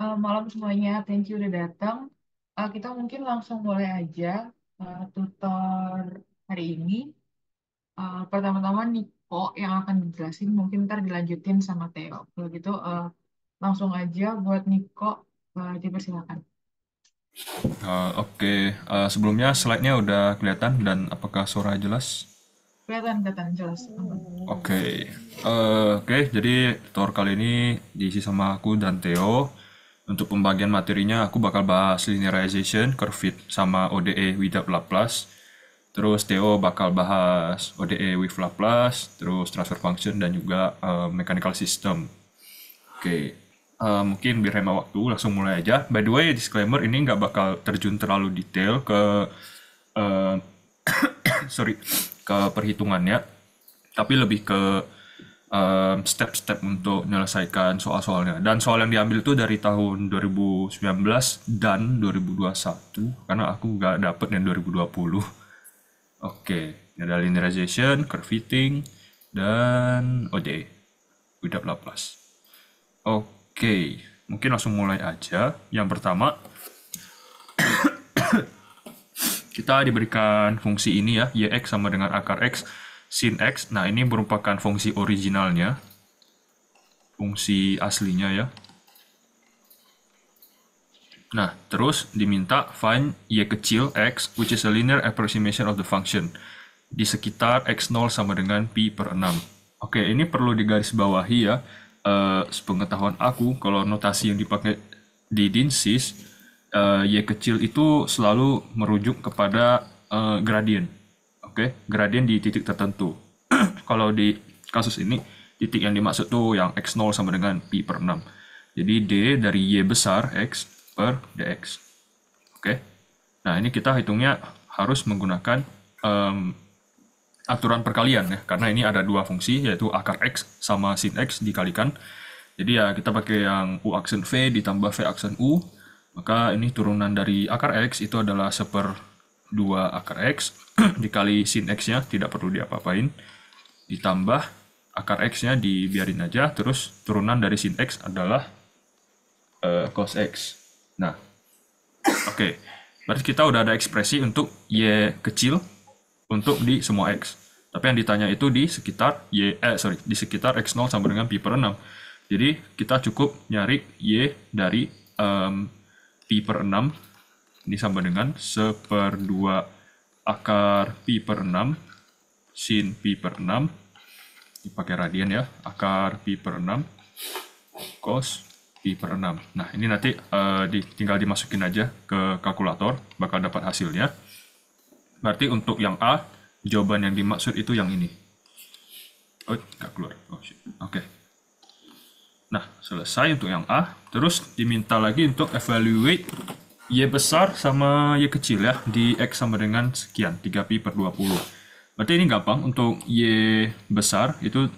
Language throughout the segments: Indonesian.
Malam semuanya, thank you udah datang. Kita mungkin langsung mulai aja tutor hari ini. Pertama-tama Niko yang akan dijelasin, mungkin ntar dilanjutin sama Theo. Kalau gitu langsung aja buat Niko, dipersilakan. Oke, sebelumnya slide-nya udah kelihatan dan apakah suara jelas? Kelihatan jelas. Aman. Oke, jadi tutor kali ini diisi sama aku dan Theo. Untuk pembagian materinya, aku bakal bahas linearization, curve fit, sama ODE without Laplace. Terus Theo bakal bahas ODE with Laplace, terus transfer function, dan juga mechanical system. Oke, mungkin biar hemat waktu, langsung mulai aja. By the way, disclaimer ini nggak bakal terjun terlalu detail ke eh, sorry ke perhitungannya, tapi lebih ke step-step untuk menyelesaikan soal-soalnya. Dan soal yang diambil itu dari tahun 2019 dan 2021, karena aku nggak dapet yang 2020. Oke, ini ada linearization, curve fitting, dan ODE, without Laplace. Oke, mungkin langsung mulai aja. Yang pertama, kita diberikan fungsi ini ya, yx sama dengan akar x sin x. Nah, ini merupakan fungsi originalnya, fungsi aslinya ya. Nah, terus diminta find y kecil x, which is a linear approximation of the function, di sekitar x0 sama dengan pi per 6. Oke, ini perlu digarisbawahi ya. Sepengetahuan aku, kalau notasi yang dipakai di DINSYS, y kecil itu selalu merujuk kepada gradien. Oke, gradien di titik tertentu. Kalau di kasus ini, titik yang dimaksud tuh yang x0 sama dengan pi per 6. Jadi d dari y besar x per dx. Oke. Nah, ini kita hitungnya harus menggunakan aturan perkalian ya, karena ini ada dua fungsi, yaitu akar x sama sin x dikalikan. Jadi ya kita pakai yang u aksen v ditambah v aksen u, maka ini turunan dari akar x itu adalah 1/2 akar x dikali sin x-nya, tidak perlu diapa-apain, ditambah akar x-nya dibiarin aja, terus turunan dari sin x adalah cos x. Nah, oke. Berarti kita udah ada ekspresi untuk y kecil untuk di semua x. Tapi yang ditanya itu di sekitar di sekitar x0 sama dengan pi per 6. Jadi kita cukup nyari y dari pi per 6. Ini sama dengan 1/2 akar pi per 6 sin pi per 6. Dipakai radian ya, akar pi per 6 cos pi per 6. Nah, ini nanti tinggal dimasukin aja ke kalkulator, bakal dapat hasilnya. Berarti untuk yang A, jawaban yang dimaksud itu yang ini. Oh, nggak keluar. Oh, shit. Oke. Nah, selesai untuk yang A. Terus diminta lagi untuk evaluate Y besar sama Y kecil ya, di X sama dengan sekian, 3pi per 20. Berarti ini gampang, untuk Y besar itu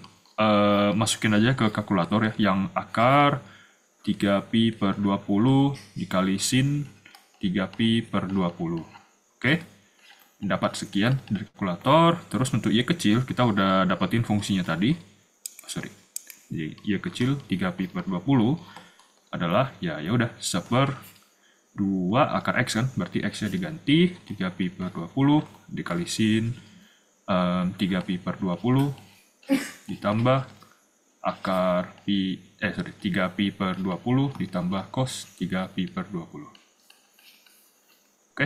masukin aja ke kalkulator ya, yang akar 3pi per 20 dikali sin 3pi per 20. Oke, dapat sekian dari kalkulator. Terus untuk Y kecil, kita udah dapetin fungsinya tadi. Sorry. Jadi Y kecil 3pi per 20 adalah ya udah 1/2 akar X kan. Berarti X-nya diganti 3pi per 20 dikali sin 3pi per 20 ditambah akar pi 3pi per 20 ditambah cos 3pi per 20. Oke,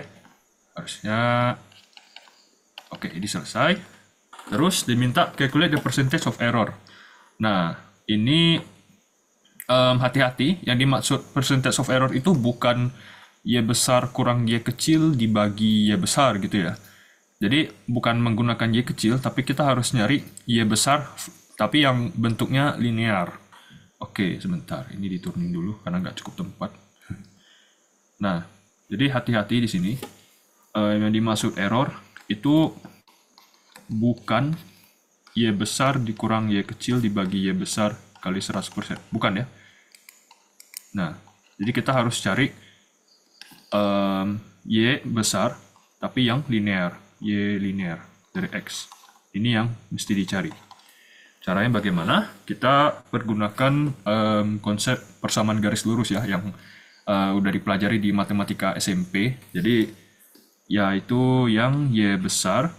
harusnya oke, ini selesai. Terus diminta calculate the percentage of error. Nah, ini hati-hati, yang dimaksud percentage of error itu bukan Y besar kurang Y kecil dibagi Y besar gitu ya. Jadi bukan menggunakan Y kecil, tapi kita harus nyari Y besar, tapi yang bentuknya linear. Oke, sebentar. Ini diturunin dulu karena nggak cukup tempat. Nah, jadi hati-hati di sini. Yang dimaksud error itu bukan Y besar dikurang Y kecil dibagi Y besar kali 100%. Bukan ya. Nah, jadi kita harus cari Y besar, tapi yang linear. Y linear dari X. Ini yang mesti dicari. Caranya bagaimana? Kita pergunakan konsep persamaan garis lurus ya, yang udah dipelajari di matematika SMP. Jadi yaitu yang Y besar,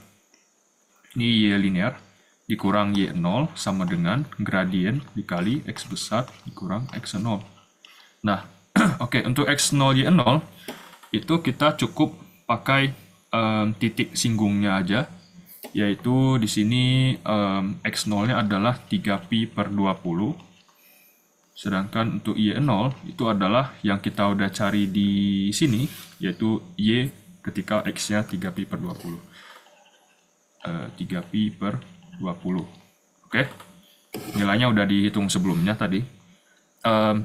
ini Y linear, dikurang Y0 sama dengan gradien dikali X besar dikurang X0. Nah, oke, untuk X0 Y0 itu kita cukup pakai titik singgungnya aja, yaitu di sini X0-nya adalah 3pi per 20, sedangkan untuk Y0 itu adalah yang kita udah cari di sini, yaitu Y ketika X-nya 3pi per 20. 3pi per 20. Oke, nilainya udah dihitung sebelumnya tadi.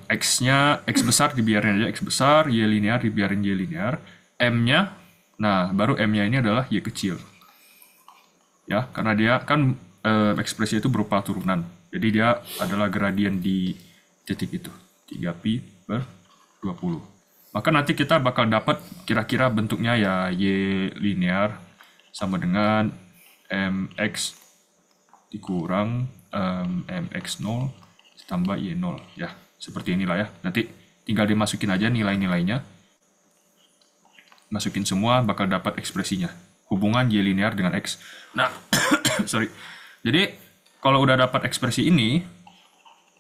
X-nya, X besar dibiarin aja X besar, Y linear dibiarin Y linear, M-nya, nah baru M-nya ini adalah Y kecil. Ya, karena dia kan ekspresi itu berupa turunan. Jadi dia adalah gradien di titik itu, 3pi per 20. Maka nanti kita bakal dapat kira-kira bentuknya ya Y linear sama dengan MX dikurang MX0 ditambah Y0. Ya, seperti inilah ya. Nanti tinggal dimasukin aja nilai-nilainya. Masukin semua bakal dapat ekspresinya. Hubungan Y linear dengan X. Nah, sorry. Jadi, kalau udah dapat ekspresi ini,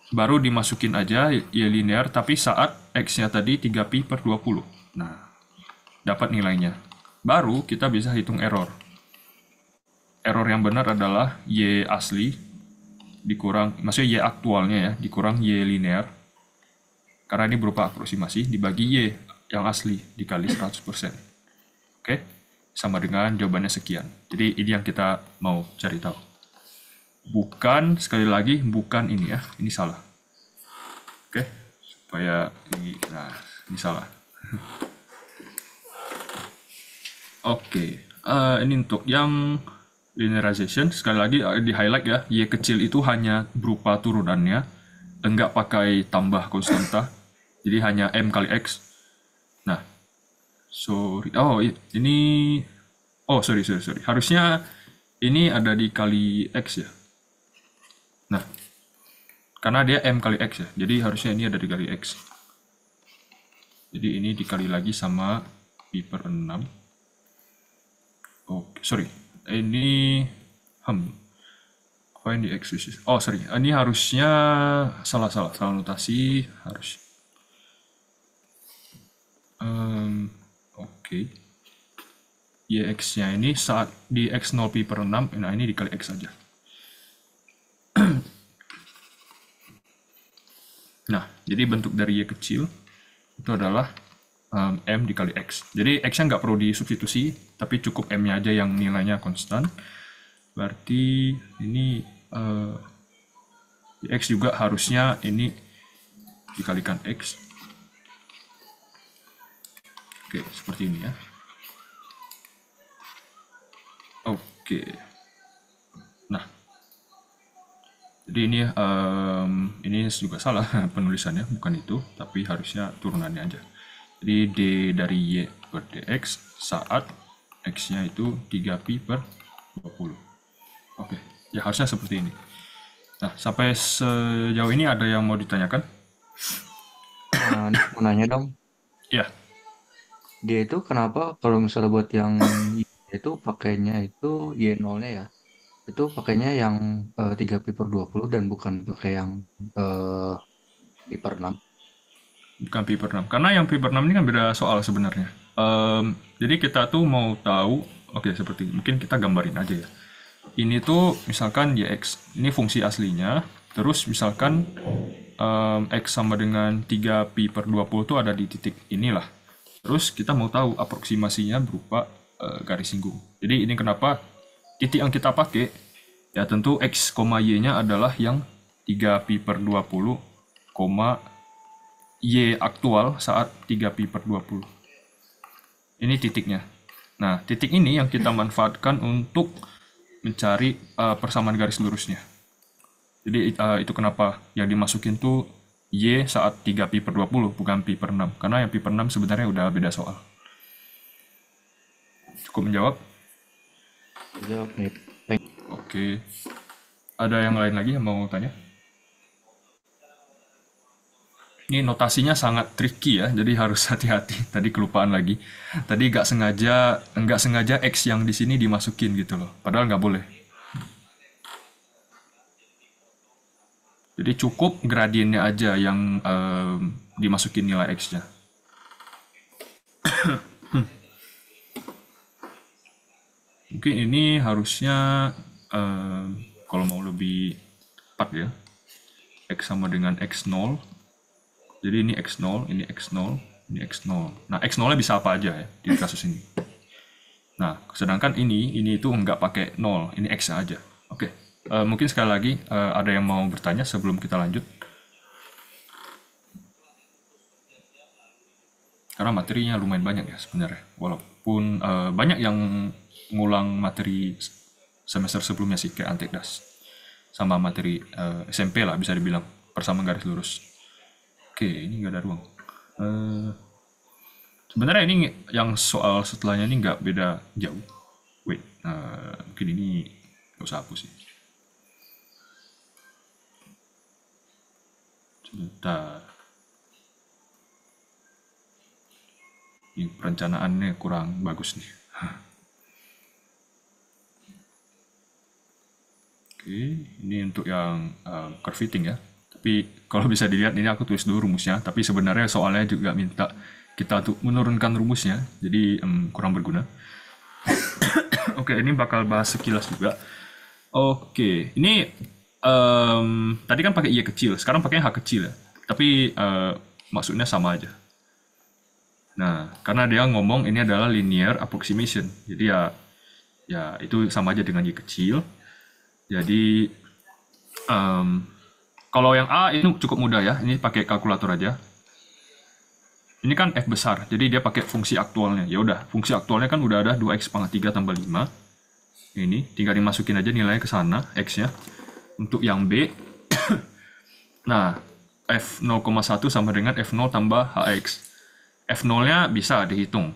baru dimasukin aja Y linear, tapi saat X-nya tadi 3pi per 20. Nah, dapat nilainya. Baru kita bisa hitung error. Error yang benar adalah Y asli dikurang, maksudnya Y aktualnya ya, dikurang Y linear. Karena ini berupa aproksimasi, dibagi Y yang asli dikali 100%. Oke, sama dengan jawabannya sekian. Jadi ini yang kita mau cari tahu. Bukan, sekali lagi, bukan ini ya, ini salah. Oke, supaya ini, nah, ini salah. Oke, ini untuk yang linearization, sekali lagi di highlight ya, Y kecil itu hanya berupa turunannya, enggak pakai tambah konstanta, jadi hanya M kali X. Nah, sorry, oh ini, oh sorry, harusnya ini ada dikali X ya. Nah, karena dia M kali X ya, jadi harusnya ini ada dikali X. Jadi ini dikali lagi sama pi per 6. Oh, sorry, ini apa yang di X? Oh sorry, ini harusnya salah notasi harus. Oke. YX-nya ini saat di X0 pi per 6, nah ini dikali X saja. Nah, jadi bentuk dari Y kecil itu adalah M dikali X. Jadi X-nya nggak perlu disubstitusi, tapi cukup M-nya aja yang nilainya konstan. Berarti ini X juga harusnya ini dikalikan X. Oke, seperti ini ya. Oke. Nah, jadi ini juga salah penulisannya, bukan itu, tapi harusnya turunannya aja. Jadi D dari Y per dx saat X-nya itu 3pi per 20. Oke, ya harusnya seperti ini. Nah, sampai sejauh ini ada yang mau ditanyakan? Mau nanya dong, Ya, dia itu kenapa kalau misalnya buat yang Y itu pakainya itu Y0-nya ya, itu pakainya yang 3pi per 20 dan bukan pakai yang pi per 6. bukan pi per 6. Karena yang pi per 6 ini kan beda soal sebenarnya. Jadi kita tuh mau tahu, oke seperti mungkin kita gambarin aja ya. Ini tuh misalkan YX, ini fungsi aslinya, terus misalkan X sama dengan 3pi per 20 tuh ada di titik inilah. Terus kita mau tahu aproksimasinya berupa garis singgung. Jadi ini kenapa titik yang kita pakai, ya tentu X, Y-nya adalah yang 3pi per 20, Y aktual saat 3pi per 20. Ini titiknya. Nah, titik ini yang kita manfaatkan untuk mencari persamaan garis lurusnya. Jadi itu kenapa yang dimasukin tuh Y saat 3pi per 20, bukan pi per 6. Karena yang pi per 6 sebenarnya udah beda soal. Cukup menjawab? Jawab nih. Oke. Ada yang lain lagi yang mau tanya? Ini notasinya sangat tricky ya, jadi harus hati-hati. Tadi kelupaan lagi. Tadi nggak sengaja X yang di sini dimasukin gitu loh. Padahal nggak boleh. Jadi cukup gradiennya aja yang dimasukin nilai X-nya. Mungkin ini harusnya kalau mau lebih tepat ya. X sama dengan X0. Jadi ini X0, ini X0, ini X0. Nah, X0-nya bisa apa aja ya di kasus ini. Nah, sedangkan ini itu nggak pakai 0, ini X aja. Oke, mungkin sekali lagi ada yang mau bertanya sebelum kita lanjut. Karena materinya lumayan banyak ya sebenarnya. Walaupun banyak yang ngulang materi semester sebelumnya sih, kayak Antekdas. Sama materi SMP lah bisa dibilang, persamaan garis lurus. Oke, ini nggak ada ruang. Sebenarnya ini yang soal setelahnya ini nggak beda jauh. Wait, mungkin ini nggak usah hapus sih. Sebentar. Ini perencanaannya kurang bagus nih. Oke, ini untuk yang curve fitting ya. Tapi kalau bisa dilihat ini aku tulis dulu rumusnya. Tapi sebenarnya soalnya juga minta kita untuk menurunkan rumusnya. Jadi kurang berguna. Oke, ini bakal bahas sekilas juga. Oke, ini tadi kan pakai Y kecil, sekarang pakai H kecil ya. Tapi maksudnya sama aja. Nah, karena dia ngomong ini adalah linear approximation. Jadi ya itu sama aja dengan Y kecil. Jadi kalau yang A itu cukup mudah ya. Ini pakai kalkulator aja. Ini kan F besar, jadi dia pakai fungsi aktualnya. Ya udah, fungsi aktualnya kan udah ada 2x pangkat 3 tambah 5. Ini tinggal dimasukin aja nilainya ke sana, x-nya. Untuk yang B, nah, F0,1 sama dengan F0 tambah HX. F0-nya bisa dihitung.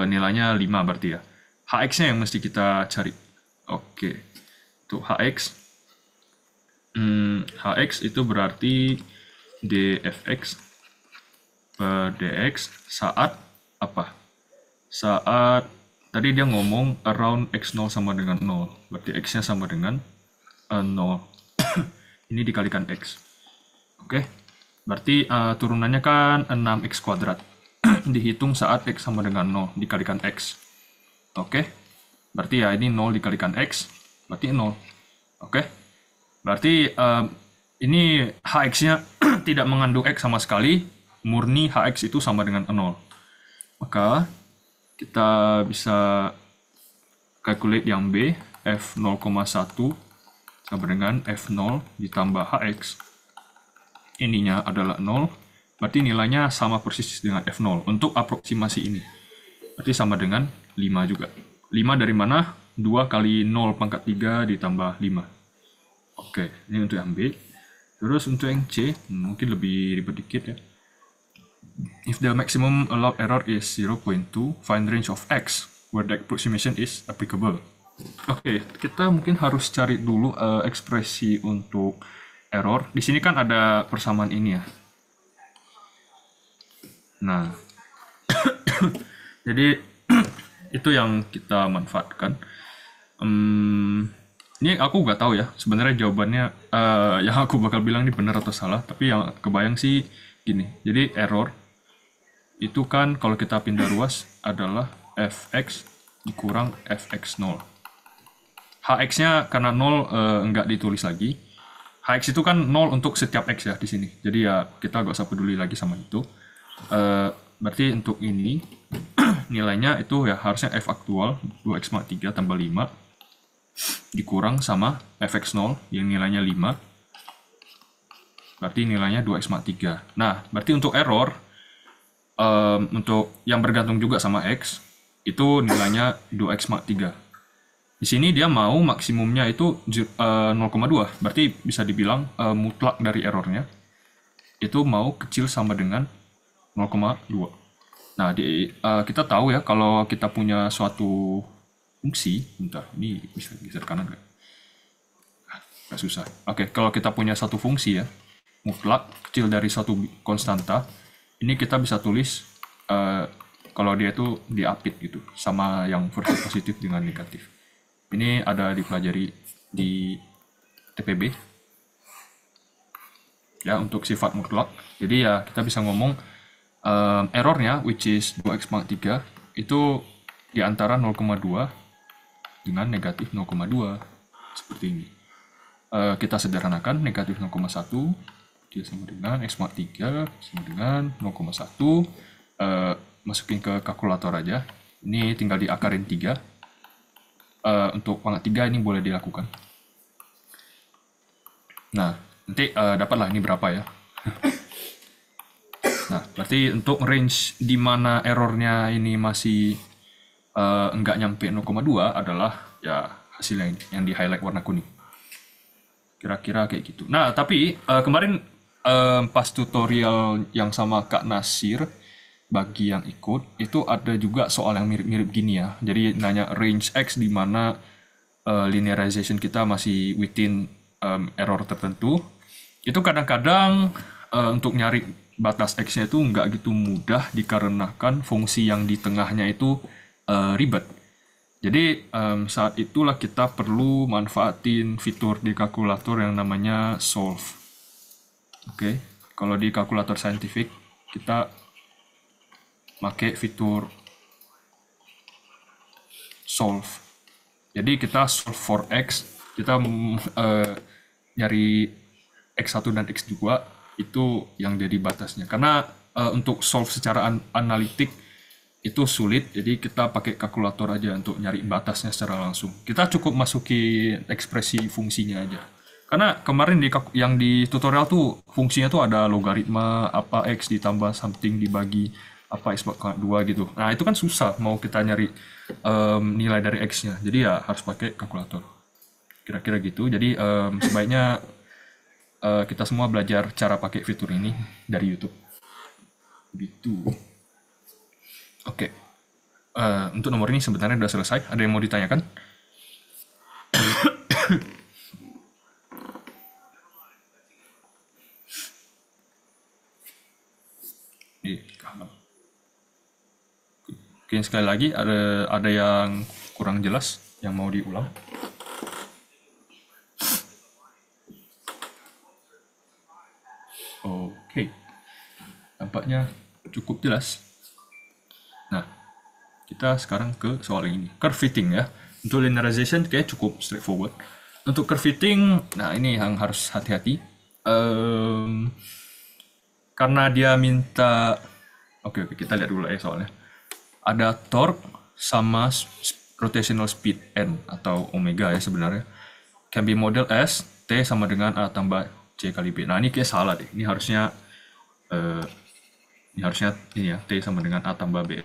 Nilainya 5 berarti ya. HX-nya yang mesti kita cari. Oke. Untuk HX. HX itu berarti dfx per dx saat apa? Saat tadi dia ngomong around x0 sama dengan 0. Berarti x-nya sama dengan 0. Ini dikalikan x. Oke. Berarti turunannya kan 6x kuadrat. Dihitung saat x sama dengan 0 dikalikan x. Oke. Berarti ya ini 0 dikalikan x. Berarti 0. Oke. Berarti ini hx-nya tidak mengandung x sama sekali. Murni hx itu sama dengan 0. Maka kita bisa calculate yang B, F0,1 sama dengan F0 ditambah hx. Ininya adalah 0, berarti nilainya sama persis dengan F0 untuk aproksimasi ini. Berarti sama dengan 5 juga. 5 dari mana? 2 kali 0 pangkat 3 ditambah 5. Oke, ini untuk yang B. Terus untuk yang C, mungkin lebih ribet dikit ya. If the maximum allowed error is 0.2, find range of x where the approximation is applicable. Oke, kita mungkin harus cari dulu ekspresi untuk error. Di sini kan ada persamaan ini ya. Nah, jadi itu yang kita manfaatkan. Ini aku nggak tahu ya, sebenarnya jawabannya yang aku bakal bilang ini benar atau salah, tapi yang kebayang sih gini. Jadi error itu kan kalau kita pindah ruas adalah fx dikurang fx0. Hx-nya karena 0 nggak ditulis lagi. Hx itu kan 0 untuk setiap x ya di sini. Jadi ya kita nggak usah peduli lagi sama itu. Berarti untuk ini nilainya itu ya harusnya f aktual 2x mak 3 tambah 5 dikurang sama fx0 yang nilainya 5. Berarti nilainya 2x mak 3. Nah, berarti untuk error untuk yang bergantung juga sama x itu nilainya 2x mak 3. Di sini dia mau maksimumnya itu 0,2. Berarti bisa dibilang mutlak dari errornya itu mau kecil sama dengan 0,2. Nah, kita tahu ya kalau kita punya suatu fungsi, bentar, ini bisa geser kanan nggak? Agak susah. Oke, kalau kita punya satu fungsi ya, mutlak kecil dari satu konstanta, ini kita bisa tulis kalau dia itu diapit gitu, sama yang versi positif dengan negatif. Ini ada dipelajari di TPB ya untuk sifat mutlak. Jadi ya kita bisa ngomong errornya which is 2x pangkat 3 itu di antara 0,2 dengan negatif 0,2 seperti ini. Kita sederhanakan negatif 0,1 dia sama dengan x pangkat 3 sama dengan 0,1. Masukin ke kalkulator aja. Ini tinggal diakarin 3. Untuk pangkat 3 ini boleh dilakukan. Nah, nanti dapatlah ini berapa ya. Nah, berarti untuk range di mana errornya ini masih enggak nyampe 0,2 adalah ya hasilnya ini, yang di highlight warna kuning. Kira-kira kayak gitu. Nah, tapi kemarin pas tutorial yang sama Kak Nasir, bagi yang ikut, itu ada juga soal yang mirip-mirip gini ya. Jadi nanya range X di mana linearization kita masih within error tertentu. Itu kadang-kadang untuk nyari batas X-nya itu nggak gitu mudah dikarenakan fungsi yang di tengahnya itu ribet. Jadi saat itulah kita perlu manfaatin fitur di kalkulator yang namanya solve. Oke, kalau di kalkulator saintifik kita pakai fitur solve. Jadi kita solve for X, kita nyari X1 dan X2 itu yang jadi batasnya. Karena untuk solve secara analitik itu sulit, jadi kita pakai kalkulator aja untuk nyari batasnya secara langsung. Kita cukup masukin ekspresi fungsinya aja. Karena kemarin yang di tutorial tuh fungsinya tuh ada logaritma apa X ditambah something dibagi apa X pangkat 2 gitu. Nah itu kan susah mau kita nyari nilai dari X-nya. Jadi ya harus pakai kalkulator. Kira-kira gitu. Jadi sebaiknya kita semua belajar cara pakai fitur ini dari YouTube. Gitu. Oke. Untuk nomor ini sebenarnya sudah selesai. Ada yang mau ditanyakan? Oke, sekali lagi ada yang kurang jelas yang mau diulang? Oke. Tampaknya cukup jelas. Nah, kita sekarang ke soal ini. Curve fitting ya. Untuk linearization kayak cukup straightforward. Untuk curve fitting, nah ini yang harus hati-hati. Karena dia minta... Oke, kita lihat dulu ya soalnya. Ada torque sama rotational speed N atau omega ya sebenarnya. Can be model as T sama dengan A tambah C kali B. Nah ini kayak salah deh. Ini harusnya ini ya, T sama dengan A tambah B.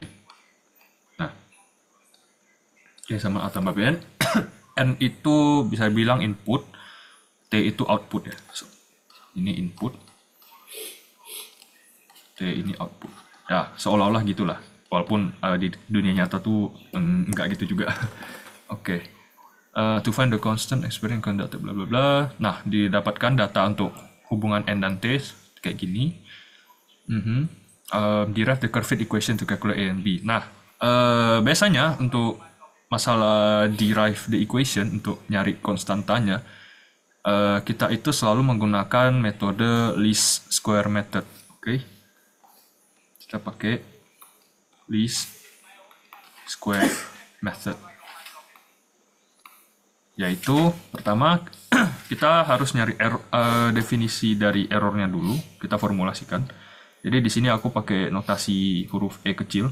Nah, T sama A tambah B. N itu bisa bilang input, T itu output ya. So, ini input, T ini output. Ya, seolah-olah gitulah. Walaupun di dunia nyata tuh enggak gitu juga. Oke. To find the constant experience conducted bla bla bla. Nah, didapatkan data untuk hubungan N dan T kayak gini. Derive the curve fit equation to calculate A and B. Nah, biasanya untuk masalah derive the equation untuk nyari konstantanya, kita itu selalu menggunakan metode least square method. Oke. Kita pakai least square method. Yaitu pertama kita harus nyari definisi dari errornya dulu, kita formulasikan. Jadi di sini aku pakai notasi huruf E kecil.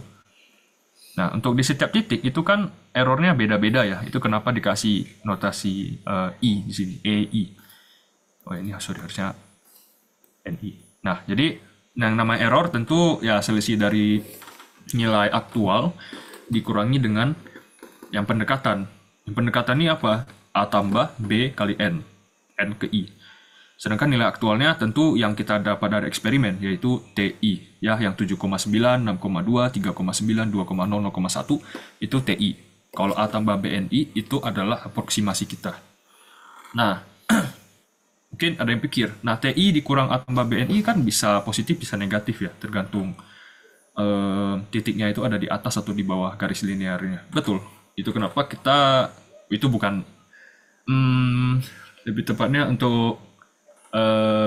Nah, untuk di setiap titik itu kan errornya beda-beda ya. Itu kenapa dikasih notasi I di sini, EI. Oh, ini harusnya NI. Nah, jadi yang namanya error tentu ya selisih dari nilai aktual dikurangi dengan yang pendekatan. Yang pendekatan ini apa? A tambah B kali N. N ke I. Sedangkan nilai aktualnya tentu yang kita dapat dari eksperimen, yaitu TI. Ya, yang 7,9, 6,2, 3,9, 2,0, 0,1 itu TI. Kalau A tambah BNI itu adalah aproksimasi kita. Nah, mungkin ada yang pikir, nah TI dikurang A tambah BNI kan bisa positif bisa negatif ya, tergantung titiknya itu ada di atas atau di bawah garis linearnya. Betul. Itu kenapa kita itu bukan hmm, lebih tepatnya untuk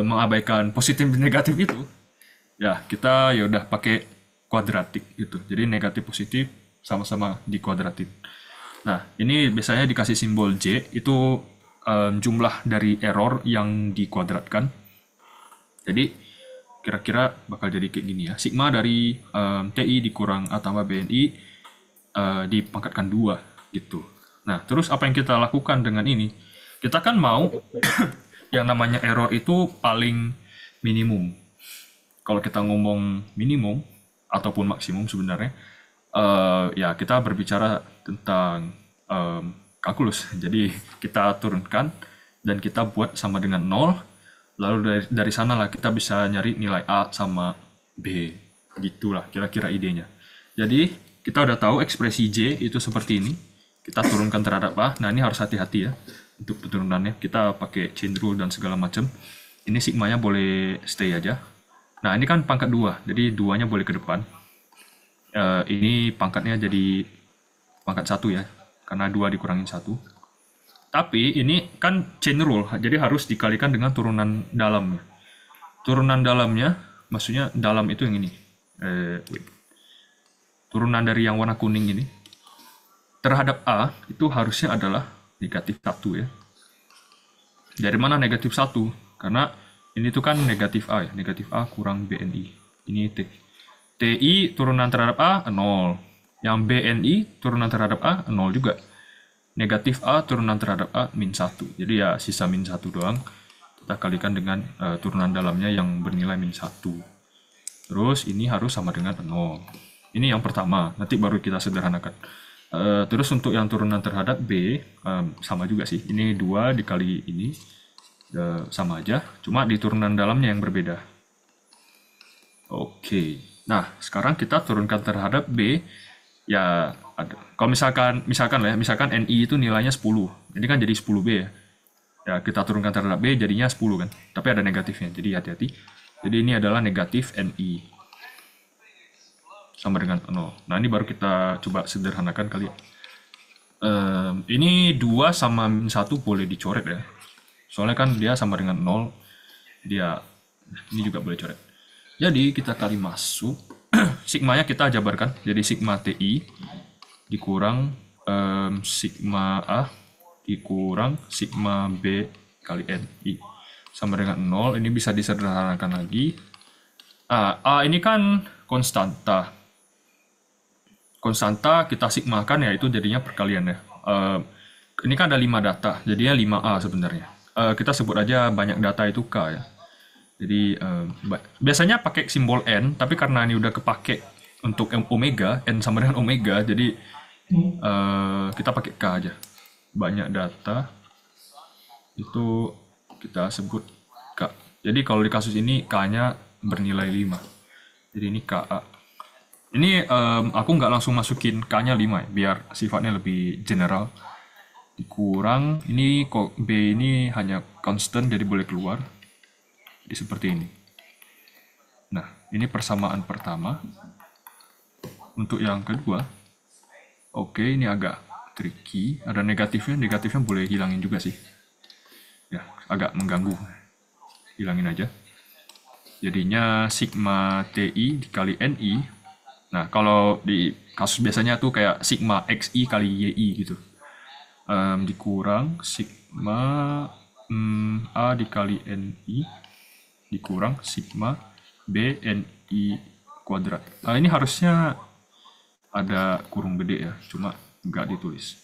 mengabaikan positif dan negatif itu. Ya, kita ya udah pakai kuadratik gitu. Jadi negatif positif sama-sama dikuadratin. Nah, ini biasanya dikasih simbol J itu jumlah dari error yang dikuadratkan. Jadi kira-kira bakal jadi kayak gini ya. Sigma dari TI dikurang A tambah BNI dipangkatkan 2 gitu. Nah, terus apa yang kita lakukan dengan ini? Kita kan mau yang namanya error itu paling minimum. Kalau kita ngomong minimum ataupun maksimum sebenarnya, ya kita berbicara tentang kalkulus. Jadi kita turunkan dan kita buat sama dengan 0. Lalu dari sanalah kita bisa nyari nilai A sama B. Gitulah kira-kira idenya. Jadi kita udah tahu ekspresi J itu seperti ini. Kita turunkan terhadap A. Nah ini harus hati-hati ya untuk penurunannya. Kita pakai chain rule dan segala macam. Ini sigmanya boleh stay aja. Nah ini kan pangkat 2. Jadi 2-nya boleh ke depan. Ini pangkatnya jadi pangkat 1 ya. Karena 2 dikurangin 1. Tapi ini kan chain rule, jadi harus dikalikan dengan turunan dalamnya. Turunan dalamnya, maksudnya dalam itu yang ini. Turunan dari yang warna kuning ini. Terhadap A, itu harusnya adalah negatif 1 ya. Dari mana negatif 1? Karena ini tuh kan negatif A ya. Negatif A kurang BNI. Ini T. TI turunan terhadap A, 0. Yang BNI turunan terhadap A, 0 juga. Negatif A turunan terhadap A min 1. Jadi ya sisa min 1 doang. Kita kalikan dengan turunan dalamnya yang bernilai min 1. Terus ini harus sama dengan 0. Ini yang pertama. Nanti baru kita sederhanakan. Terus untuk yang turunan terhadap B, sama juga sih. Ini 2 dikali ini. Sama aja. Cuma di turunan dalamnya yang berbeda. Oke. Nah, sekarang kita turunkan terhadap B. Ya, kalau misalkan NI itu nilainya 10. Ini kan jadi 10B ya. Ya, kita turunkan terhadap B jadinya 10 kan. Tapi ada negatifnya, jadi hati-hati. Jadi ini adalah negatif NI. Sama dengan 0. Nah, ini baru kita coba sederhanakan kali ya. Ini 2 sama min 1 boleh dicoret ya. Soalnya kan dia sama dengan 0. Ini juga boleh coret. Jadi kita kali masuk. Sigmanya kita jabarkan. Jadi sigma TI dikurang sigma A dikurang sigma B kali NI sama dengan 0. Ini bisa disederhanakan lagi. A ini kan konstanta. Konstanta kita sigmakan ya itu jadinya perkalian ya. Ini kan ada 5 data, jadinya 5A sebenarnya. Kita sebut aja banyak data itu K ya. Jadi biasanya pakai simbol N, tapi karena ini udah kepake untuk omega, N sama dengan omega, jadi kita pakai K aja. Banyak data itu kita sebut K. Jadi kalau di kasus ini K-nya bernilai 5. Jadi ini KA. Ini aku nggak langsung masukin K-nya 5 ya, biar sifatnya lebih general. Dikurang, ini kok B ini hanya constant, jadi boleh keluar. Jadi seperti ini. Nah, ini persamaan pertama. Untuk yang kedua, oke, ini agak tricky. Ada negatifnya boleh hilangin juga sih. Ya, agak mengganggu. Hilangin aja. Jadinya sigma TI dikali NI. Nah, kalau di kasus biasanya tuh kayak sigma XI kali YI gitu. Dikurang sigma A dikali NI dikurang sigma BNI kuadrat. Ini harusnya ada kurung gede ya, cuma nggak ditulis.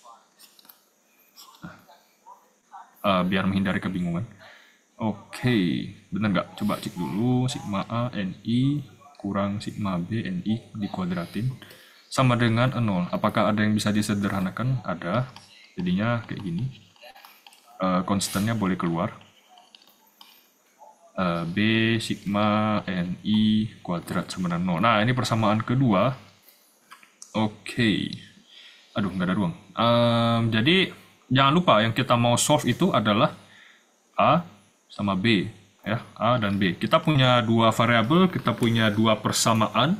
Biar menghindari kebingungan. Oke, bener nggak? Coba cek dulu. Sigma A NI kurang sigma B NI dikuadratin sama dengan 0. Apakah ada yang bisa disederhanakan? Ada. Jadinya kayak gini. Konstannya boleh keluar. B sigma NI kuadrat sama dengan 0. Nah, ini persamaan kedua. Oke. Aduh, nggak ada ruang. Jadi, jangan lupa yang kita mau solve itu adalah A sama B, ya, A dan B. Kita punya dua variabel, kita punya dua persamaan,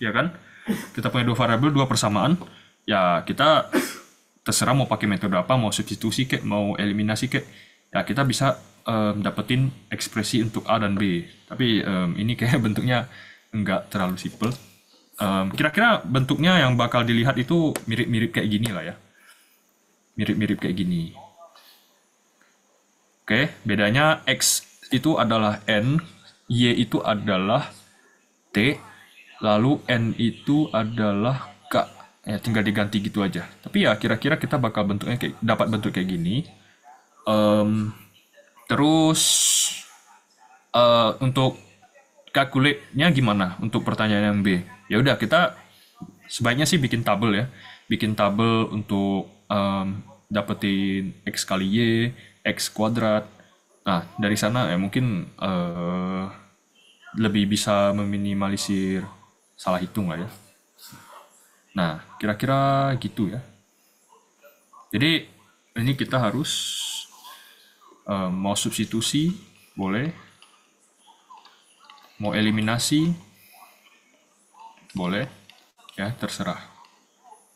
ya kan? Kita punya dua variabel, dua persamaan. Ya, kita terserah mau pakai metode apa, mau substitusi kek, mau eliminasi kek. Ya, kita bisa dapetin ekspresi untuk A dan B. Tapi ini kayak bentuknya nggak terlalu simple. Kira-kira bentuknya yang bakal dilihat itu mirip-mirip kayak gini lah ya. Mirip-mirip kayak gini. Oke, bedanya X itu adalah N, Y itu adalah T, lalu N itu adalah K. Ya, tinggal diganti gitu aja. Tapi ya kira-kira kita bakal bentuknya dapat bentuk kayak gini. Terus untuk calculate-nya gimana untuk pertanyaan yang B? Ya udah, kita sebaiknya sih bikin tabel ya. Bikin tabel untuk dapetin X kali Y, X kuadrat. Nah, dari sana ya mungkin lebih bisa meminimalisir salah hitung lah ya. Nah, kira-kira gitu ya. Jadi, ini kita harus mau substitusi, boleh. Mau eliminasi, boleh. Ya, terserah.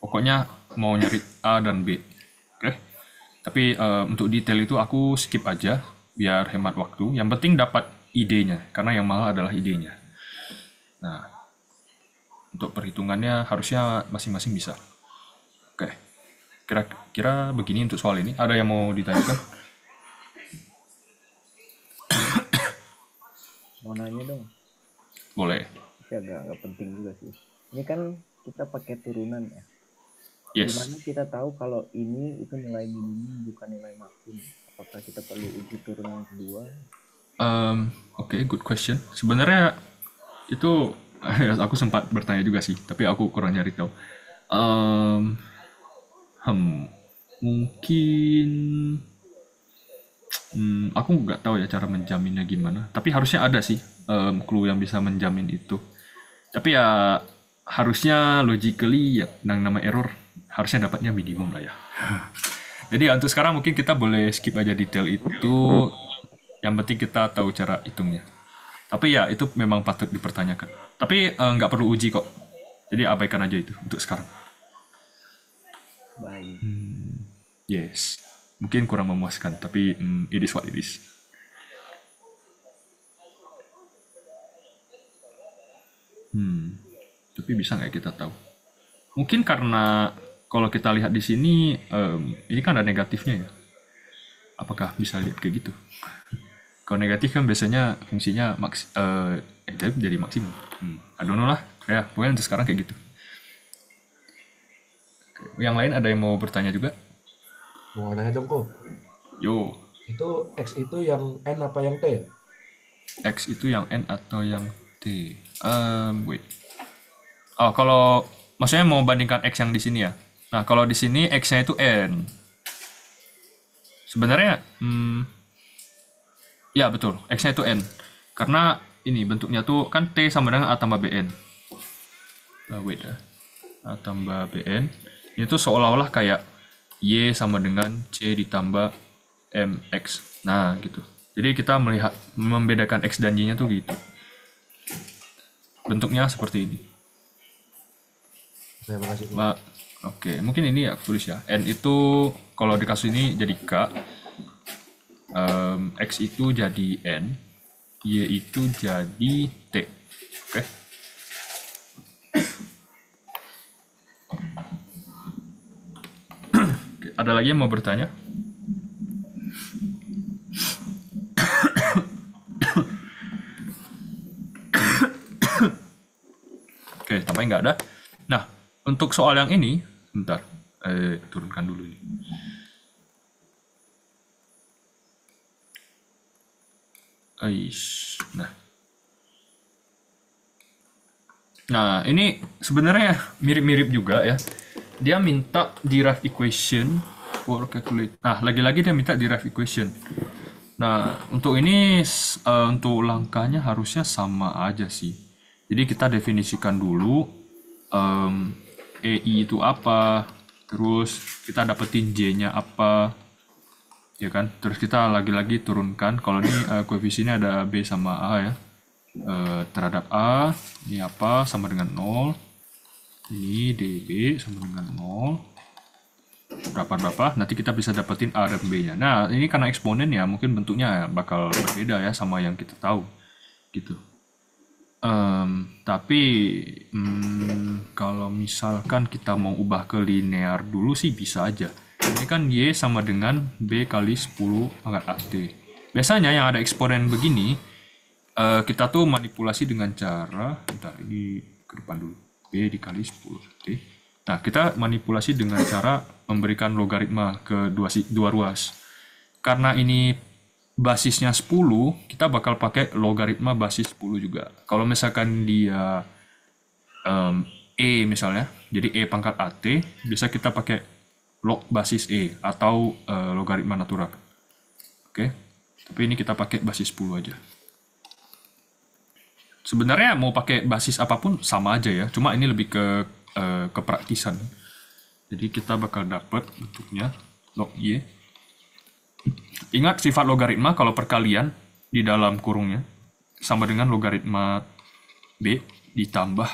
Pokoknya mau nyari A dan B. Oke. Tapi untuk detail itu aku skip aja, biar hemat waktu. Yang penting dapat idenya, karena yang mahal adalah idenya. Nah, untuk perhitungannya harusnya masing-masing bisa. Oke. Kira-kira begini untuk soal ini. Ada yang mau ditanyakan? Mau nanya dong, Boleh. tapi agak penting juga sih. Ini kan kita pakai turunan ya. Yes. Gimana kita tahu kalau ini itu nilai minimum bukan nilai maksimum? Apakah kita perlu uji turunan kedua? Oke, good question. Sebenarnya itu aku sempat bertanya juga sih, tapi aku kurang nyari tahu. Mungkin aku nggak tahu ya cara menjaminnya gimana. Tapi harusnya ada sih clue yang bisa menjamin itu. Tapi ya harusnya logically ya, yang nama error harusnya dapatnya minimum lah ya. Jadi untuk sekarang mungkin kita boleh skip aja detail itu. Yang penting kita tahu cara hitungnya. Tapi ya itu memang patut dipertanyakan. Tapi nggak perlu uji kok. Jadi abaikan aja itu untuk sekarang. Baik. Yes. Mungkin kurang memuaskan, tapi it is what it is. Tapi bisa nggak kita tahu? Mungkin karena kalau kita lihat di sini, ini kan ada negatifnya ya. Apakah bisa lihat kayak gitu? Kalau negatif kan biasanya fungsinya jadi maksimum. I don't know lah. Ya, pokoknya untuk sekarang kayak gitu. Yang lain ada yang mau bertanya juga? Mau nanya dong kok, Yo, itu X itu yang N apa yang T? X itu yang N atau yang T? Wait. Oh, kalau maksudnya mau bandingkan X yang di sini ya. Nah, kalau di sini X-nya itu N. Sebenarnya, ya betul, X-nya itu N. Karena ini bentuknya tuh kan T sama dengan A tambah BN. Wait ya. A tambah BN. Ini tuh seolah-olah kayak Y sama dengan C ditambah MX. Nah, gitu. Jadi kita melihat, membedakan X dan Y-nya tuh gitu. Bentuknya seperti ini. Terima kasih. Oke, mungkin ini aku tulis ya. N itu kalau di kasus ini jadi K, X itu jadi N, Y itu jadi T. Oke. Ada lagi yang mau bertanya? Oke, tampaknya nggak ada. Nah, untuk soal yang ini, bentar, turunkan dulu ini. Nah, ini sebenarnya mirip-mirip juga ya. Dia minta derive equation for calculate. Nah, lagi-lagi dia minta derive equation. Nah, untuk ini, untuk langkahnya harusnya sama aja sih. Jadi kita definisikan dulu EI itu apa, terus kita dapetin J-nya apa. ya kan? Terus kita lagi-lagi turunkan. Kalau ini koefisiennya ada B sama A ya. Terhadap A, ini apa? Sama dengan 0. Ini DB sama dengan 0. Berapa? Nanti kita bisa dapetin A dan B-nya. Nah, ini karena eksponen ya, mungkin bentuknya bakal berbeda ya sama yang kita tahu. Gitu. Tapi kalau misalkan kita mau ubah ke linear dulu sih bisa aja. Ini kan Y sama dengan B kali 10 pangkat AT. Biasanya yang ada eksponen begini, kita tuh manipulasi dengan cara, bentar ini ke depan dulu, B dikali 10T. Nah, kita manipulasi dengan cara memberikan logaritma ke dua ruas. Karena ini basisnya 10, kita bakal pakai logaritma basis 10 juga. Kalau misalkan dia E misalnya, jadi E pangkat AT, bisa kita pakai log basis E atau logaritma natural. Oke, tapi ini kita pakai basis 10 aja. Sebenarnya mau pakai basis apapun sama aja ya, cuma ini lebih ke kepraktisan. Jadi kita bakal dapat bentuknya log Y. Ingat sifat logaritma kalau perkalian di dalam kurungnya sama dengan logaritma B ditambah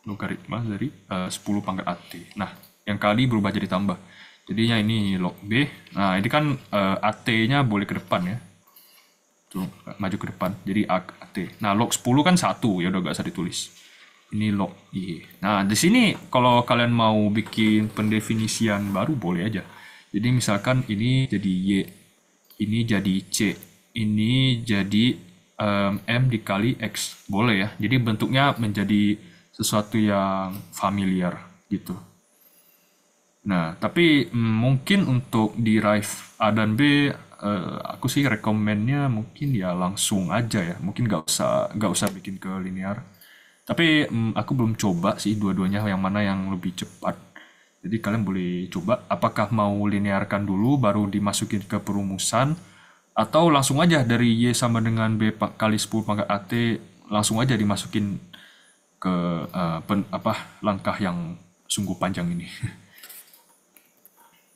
logaritma dari 10 pangkat AT. Nah, yang kali berubah jadi tambah. Jadinya ini log B. Nah, ini kan AT-nya boleh ke depan ya. Tuh, maju ke depan. Jadi AT. Nah, log 10 kan 1, ya udah gak usah ditulis. Ini log Y. Nah, di sini kalau kalian mau bikin pendefinisian baru boleh aja. Jadi misalkan ini jadi Y, ini jadi C, ini jadi M dikali X. Boleh ya. Jadi bentuknya menjadi sesuatu yang familiar gitu. Nah, tapi mungkin untuk derive A dan B, aku sih rekomennya mungkin ya langsung aja ya. Mungkin nggak usah bikin ke linear. Tapi aku belum coba sih dua-duanya yang mana yang lebih cepat. Jadi kalian boleh coba apakah mau linearkan dulu baru dimasukin ke perumusan atau langsung aja dari Y sama dengan B kali 10 pangkat AT langsung aja dimasukin ke langkah yang sungguh panjang ini.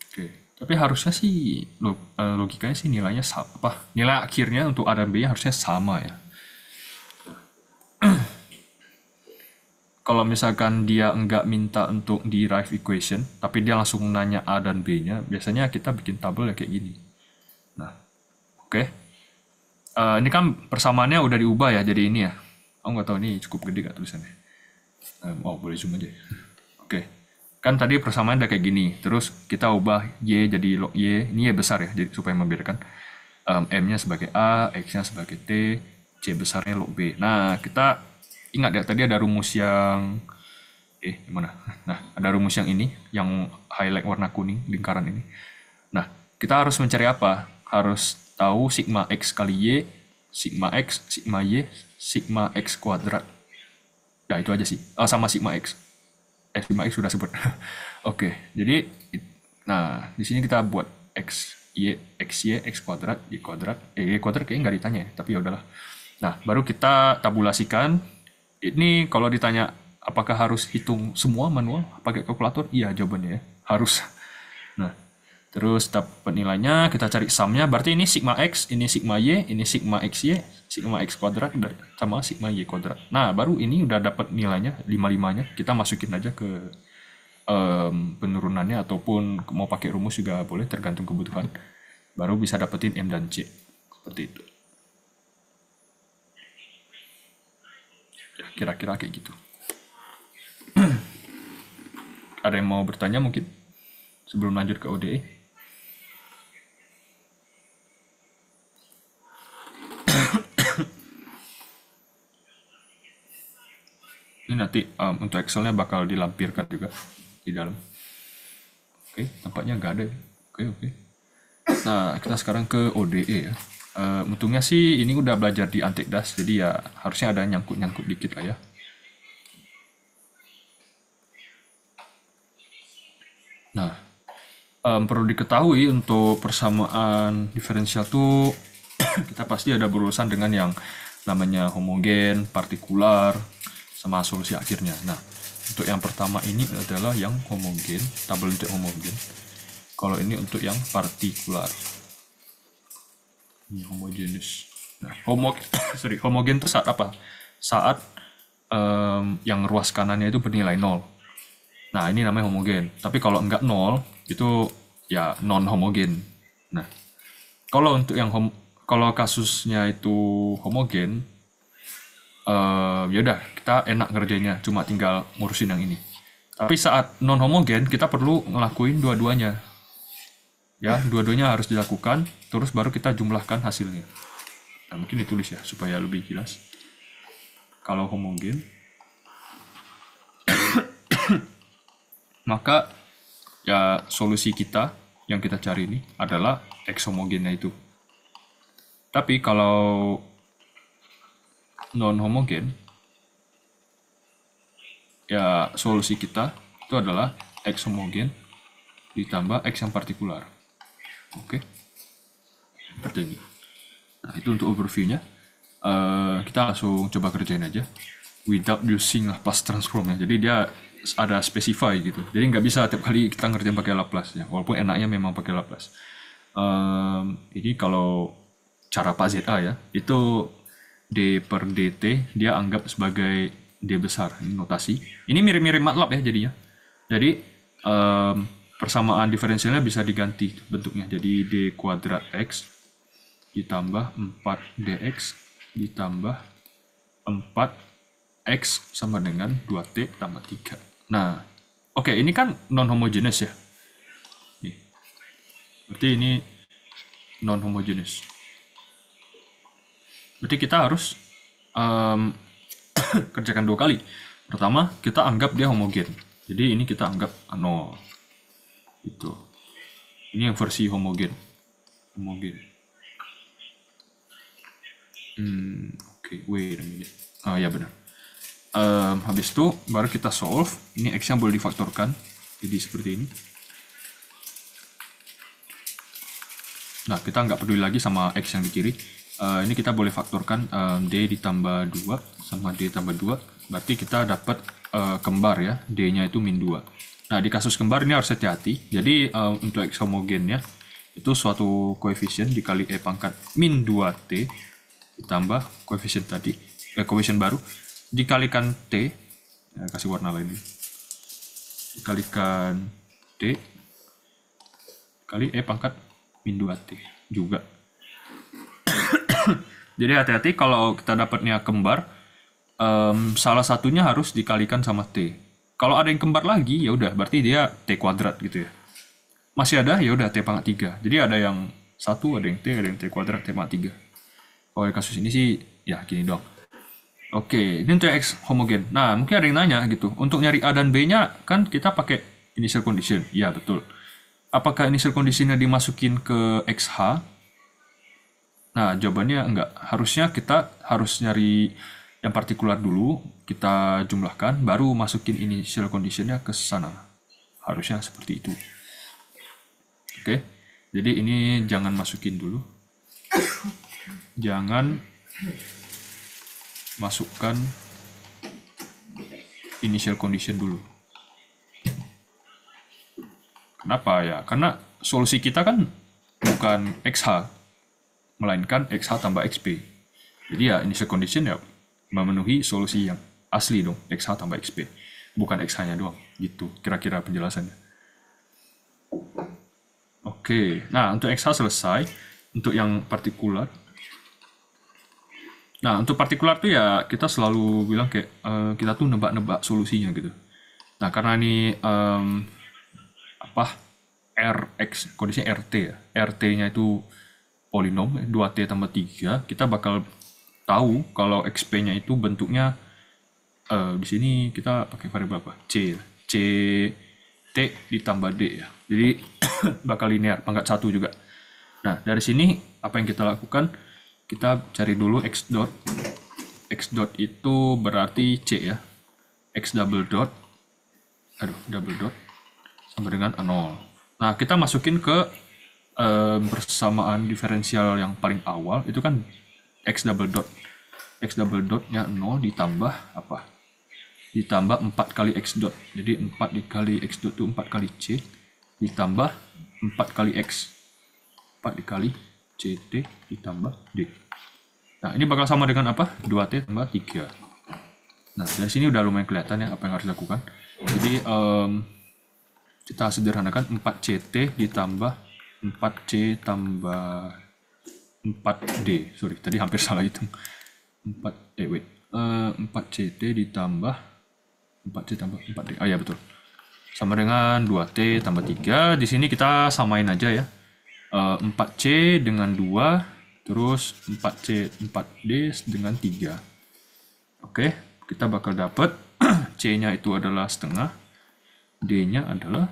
Oke. Tapi harusnya sih logikanya sih nilainya nilai akhirnya untuk A dan B harusnya sama ya. Kalau misalkan dia enggak minta untuk derive equation, tapi dia langsung nanya A dan B-nya, biasanya kita bikin tabel ya kayak gini. Nah, oke. Ini kan persamaannya udah diubah ya, jadi ini ya. Aku nggak tahu ini cukup gede gak tulisannya. Boleh zoom aja. Oke. Kan tadi persamaan udah kayak gini. Terus kita ubah Y jadi log Y. Ini Y besar ya, jadi supaya membedakan. M-nya sebagai A, X-nya sebagai T, C besarnya log B. Nah, kita ingat ya, tadi ada rumus yang gimana? Nah, ada rumus yang ini, yang highlight warna kuning, lingkaran ini. Nah, kita harus mencari apa? Harus tahu sigma X kali Y, sigma X, sigma Y, sigma X kuadrat. Nah, itu aja sih. Sama sigma X. Sigma X sudah sebut. Oke, jadi, nah, di sini kita buat X, Y, X kuadrat, Y kuadrat. Y kuadrat kayaknya nggak ditanya ya, tapi ya udahlah. Nah, baru kita tabulasikan. Ini kalau ditanya apakah harus hitung semua manual pakai kalkulator? Iya jawabannya ya, harus. Nah, terus dapat nilainya, kita cari sumnya, berarti ini sigma X, ini sigma Y, ini sigma XY, sigma X kuadrat, sama sigma Y kuadrat. Nah, baru ini udah dapat nilainya, 55-nya, kita masukin aja ke penurunannya, ataupun mau pakai rumus juga boleh, tergantung kebutuhan. Baru bisa dapetin M dan C, seperti itu. Kira-kira kayak gitu. Ada yang mau bertanya mungkin sebelum lanjut ke ODE? Ini nanti untuk Excelnya bakal dilampirkan juga di dalam. Oke, tampaknya nggak ada. Oke. Nah, kita sekarang ke ODE ya. Untungnya sih ini udah belajar di Antikdas, jadi ya harusnya ada nyangkut-nyangkut dikit lah ya. Nah, perlu diketahui untuk persamaan diferensial tuh kita pasti ada berurusan dengan yang namanya homogen, partikular, sama solusi akhirnya. Nah, untuk yang pertama ini adalah yang homogen, tabel untuk homogen. Kalau ini untuk yang partikular. Ini homogeneous. Nah, homogen itu saat apa? Saat yang ruas kanannya itu bernilai 0. Nah, ini namanya homogen. Tapi kalau enggak 0, itu ya non-homogen. Nah, kalau untuk yang kalau kasusnya itu homogen, ya udah kita enak ngerjainnya, cuma tinggal ngurusin yang ini. Tapi saat non-homogen, kita perlu ngelakuin dua-duanya. Ya, dua-duanya harus dilakukan, terus baru kita jumlahkan hasilnya. Nah, mungkin ditulis ya, supaya lebih jelas. Kalau homogen, maka ya solusi kita yang kita cari ini adalah X homogennya itu. Tapi kalau non-homogen, ya solusi kita itu adalah X homogen ditambah X yang partikular. Oke, seperti ini. Nah, itu untuk overview-nya. Kita langsung coba kerjain aja without using Laplace transform ya. Jadi dia ada specify gitu. Jadi nggak bisa tiap kali kita ngerjain pakai Laplace ya. Walaupun enaknya memang pakai Laplace. Ini kalau cara Pak ZA ya, itu D per DT dia anggap sebagai D besar. Ini notasi. Ini mirip-mirip MATLAB ya jadinya. Jadi persamaan diferensialnya bisa diganti bentuknya. Jadi D kuadrat X ditambah 4dx ditambah 4x sama dengan 2t tambah 3. Nah, oke, ini kan non-homogeneous ya. Nih. Berarti ini non-homogeneous. Berarti kita harus kerjakan dua kali. Pertama, kita anggap dia homogen. Jadi ini kita anggap 0. Itu. Ini yang versi homogen. Oke, wait a minute. Oh ya benar. Habis itu baru kita solve. Ini x-nya boleh difaktorkan. Jadi seperti ini. Nah, kita nggak peduli lagi sama x yang di kiri. Ini kita boleh faktorkan d ditambah 2 sama d tambah 2. Berarti kita dapat kembar ya. D-nya itu min 2. Nah, di kasus kembar ini harus hati-hati. Jadi untuk x homogennya itu suatu koefisien dikali e pangkat min 2t ditambah koefisien tadi, koefisien baru dikalikan t, ya, kasih warna lain ini, dikalikan t kali e pangkat min 2t juga. Jadi hati-hati kalau kita dapatnya kembar, salah satunya harus dikalikan sama t. Kalau ada yang kembar lagi, ya udah berarti dia t kuadrat gitu ya. Masih ada, ya udah t pangkat 3. Jadi ada yang 1, ada yang t kuadrat, t pangkat 3. Kalau kasus ini sih ya gini dong. Oke, ini untuk X homogen. Nah, mungkin ada yang nanya gitu. Untuk nyari A dan B-nya kan kita pakai initial condition. Ya, betul. Apakah initial condition-nya dimasukin ke XH? Nah, jawabannya enggak. Harusnya kita harus nyari yang partikular dulu, kita jumlahkan, baru masukin initial condition-nya ke sana. Harusnya seperti itu. Oke, jadi ini jangan masukin dulu. Jangan masukkan initial condition dulu. Kenapa ya? Karena solusi kita kan bukan XH, melainkan XH tambah XP. Jadi ya initial condition ya memenuhi solusi yang asli dong, XH tambah XP. Bukan XH-nya doang, gitu kira-kira penjelasannya. Oke, nah untuk XH selesai. Untuk yang partikular, nah, untuk partikular tuh ya kita selalu bilang kayak kita tuh nebak-nebak solusinya gitu. Nah, karena ini Rx, kondisinya RT ya. RT-nya itu polinom 2t tambah 3, kita bakal tahu kalau XP-nya itu bentuknya di sini kita pakai variabel apa? C T ditambah D ya. Jadi bakal linear, pangkat 1 juga. Nah, dari sini apa yang kita lakukan? Kita cari dulu x dot. X dot itu berarti C ya. X double dot. Double dot sama dengan 0. Nah, kita masukin ke persamaan diferensial yang paling awal. Itu kan X double dot. X double dotnya 0 ditambah apa? Ditambah 4 kali X dot. Jadi 4 dikali X dot itu 4 kali C. Ditambah 4 kali X. 4 dikali CT ditambah D. Nah, ini bakal sama dengan apa? 2T tambah 3. Nah, dari sini udah lumayan kelihatan ya apa yang harus dilakukan. Jadi, kita sederhanakan 4CT ditambah 4C tambah 4D. Sorry, tadi hampir salah hitung. 4CT ditambah 4C tambah 4D. Ah ya, betul. Sama dengan 2T tambah 3. Di sini kita samain aja ya. 4C dengan 2, terus 4C 4D dengan 3. Oke, kita bakal dapat C-nya itu adalah setengah, D-nya adalah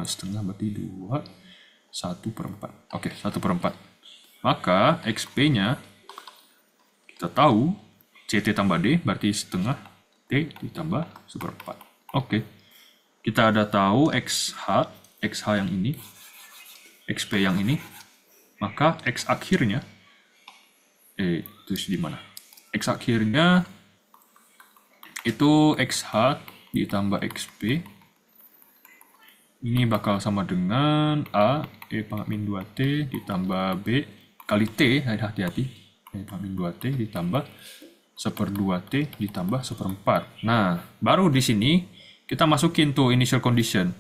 setengah, berarti 2, 1/4. Oke, 1/4. Maka XP-nya kita tahu CT tambah D berarti setengah T ditambah 1/4. Oke, kita ada tahu XH yang ini, XP yang ini, maka X akhirnya, terus di mana? X akhirnya itu XH ditambah XP. Ini bakal sama dengan A, E pangkat min 2T ditambah B kali T, hati-hati, E pangkat min 2T ditambah 1/2T ditambah 1/4. Nah, baru di sini kita masukin tuh initial condition.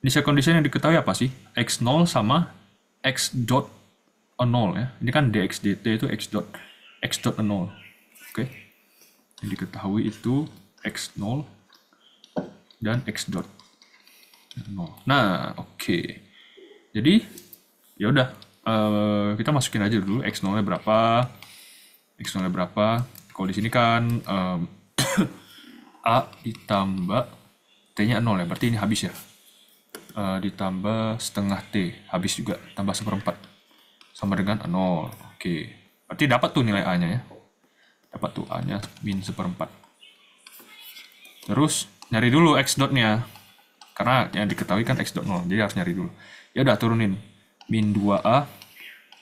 Initial condition yang diketahui apa sih? X0 sama X dot 0 ya. Ini kan dx dt itu X dot 0. Oke. Yang diketahui itu X0 dan X dot 0. Nah, oke. Jadi, ya udah, kita masukin aja dulu X0-nya berapa. X0-nya berapa? Kalau di sini kan A ditambah T-nya 0 ya, berarti ini habis ya. Ditambah setengah T, habis juga, tambah 1/4. Sama dengan 0. Oke. Berarti dapat tuh nilai A-nya ya. Dapat tuh A-nya min 1/4. Terus, nyari dulu X dot-nya. Karena yang diketahui kan X dot 0, jadi harus nyari dulu. Ya udah, turunin. Min 2A,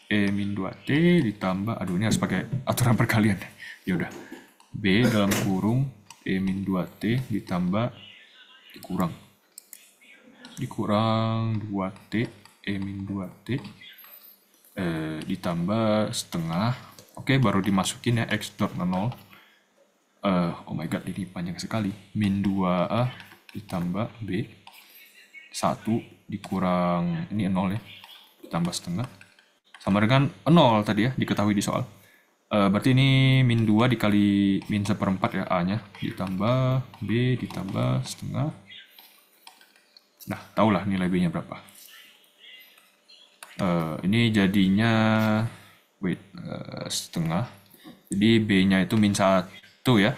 E min 2T ditambah, aduh ini harus pakai aturan perkalian. Ya udah, B dalam kurung E min 2T ditambah dikurang 2T E min 2T ditambah setengah. Oke, baru dimasukin ya X dot 0. Oh my god, ini panjang sekali. Min 2A ditambah B 1 dikurang ini 0 ya, ditambah setengah sama dengan 0 tadi ya, diketahui di soal. Berarti ini min 2 dikali min 1/4 ya, A-nya ditambah B ditambah setengah. Nah, tahulah nilai B-nya berapa. Ini jadinya setengah. Jadi B-nya itu min 1 ya.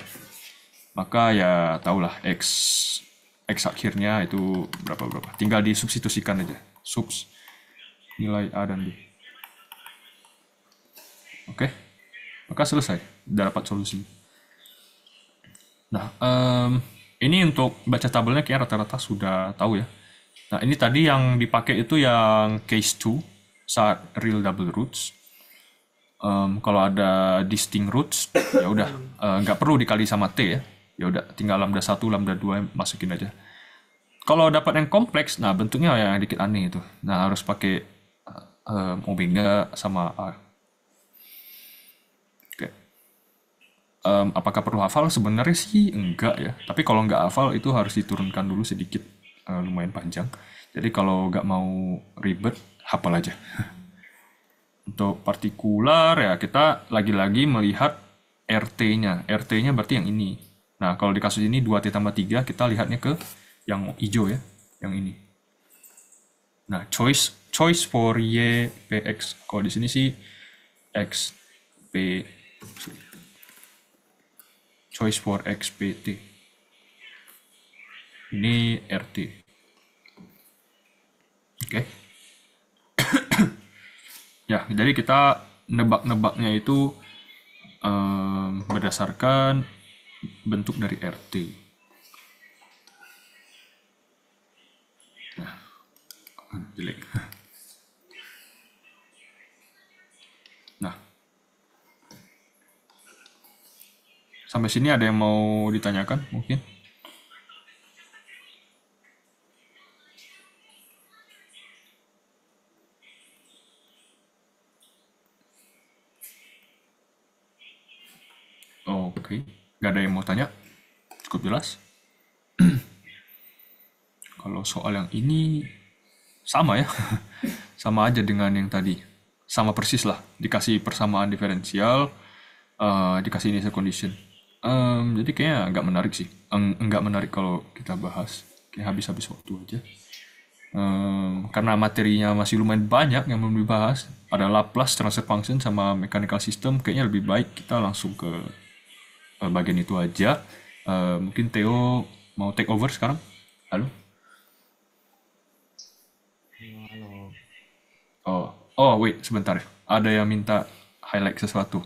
Maka ya tahulah X akhirnya itu berapa. Tinggal disubstitusikan aja. Subs nilai A dan B. Oke. Maka selesai. Udah dapat solusi. Nah, ini untuk baca tabelnya kayak rata-rata sudah tahu ya. Nah, ini tadi yang dipakai itu yang case 2 saat real double roots. Kalau ada distinct roots, ya udah nggak perlu dikali sama T ya. Ya udah, tinggal lambda 1, lambda 2 masukin aja. Kalau dapat yang kompleks, nah bentuknya yang dikit aneh itu. Nah, harus pakai omega sama A. Oke. Apakah perlu hafal? Sebenarnya sih enggak ya. Tapi kalau nggak hafal itu harus diturunkan dulu sedikit, lumayan panjang. Jadi kalau nggak mau ribet, hafal aja. Untuk partikular ya kita lagi-lagi melihat RT-nya. RT-nya berarti yang ini. Nah, kalau di kasus ini 2T tambah 3, kita lihatnya ke yang hijau ya, yang ini. Nah, choice for Y, PX. Kalau di sini sih X, P, choice for X, P, T. Ini RT. Oke. Ya, jadi kita nebak-nebaknya itu berdasarkan bentuk dari RT. Nah, jelek. Nah, sampai sini ada yang mau ditanyakan mungkin? Oke, nggak ada yang mau tanya? Cukup jelas. Kalau soal yang ini sama ya, sama aja dengan yang tadi. Sama persis lah, dikasih persamaan diferensial, dikasih initial condition. Jadi kayaknya nggak menarik sih. Nggak menarik kalau kita bahas. Kayak habis-habis waktu aja. Karena materinya masih lumayan banyak yang belum dibahas. Ada Laplace, transfer function, sama mechanical system. Kayaknya lebih baik kita langsung ke bagian itu aja. Mungkin Theo mau take over sekarang? Halo? Halo. Oh, wait, sebentar. Ada yang minta highlight sesuatu.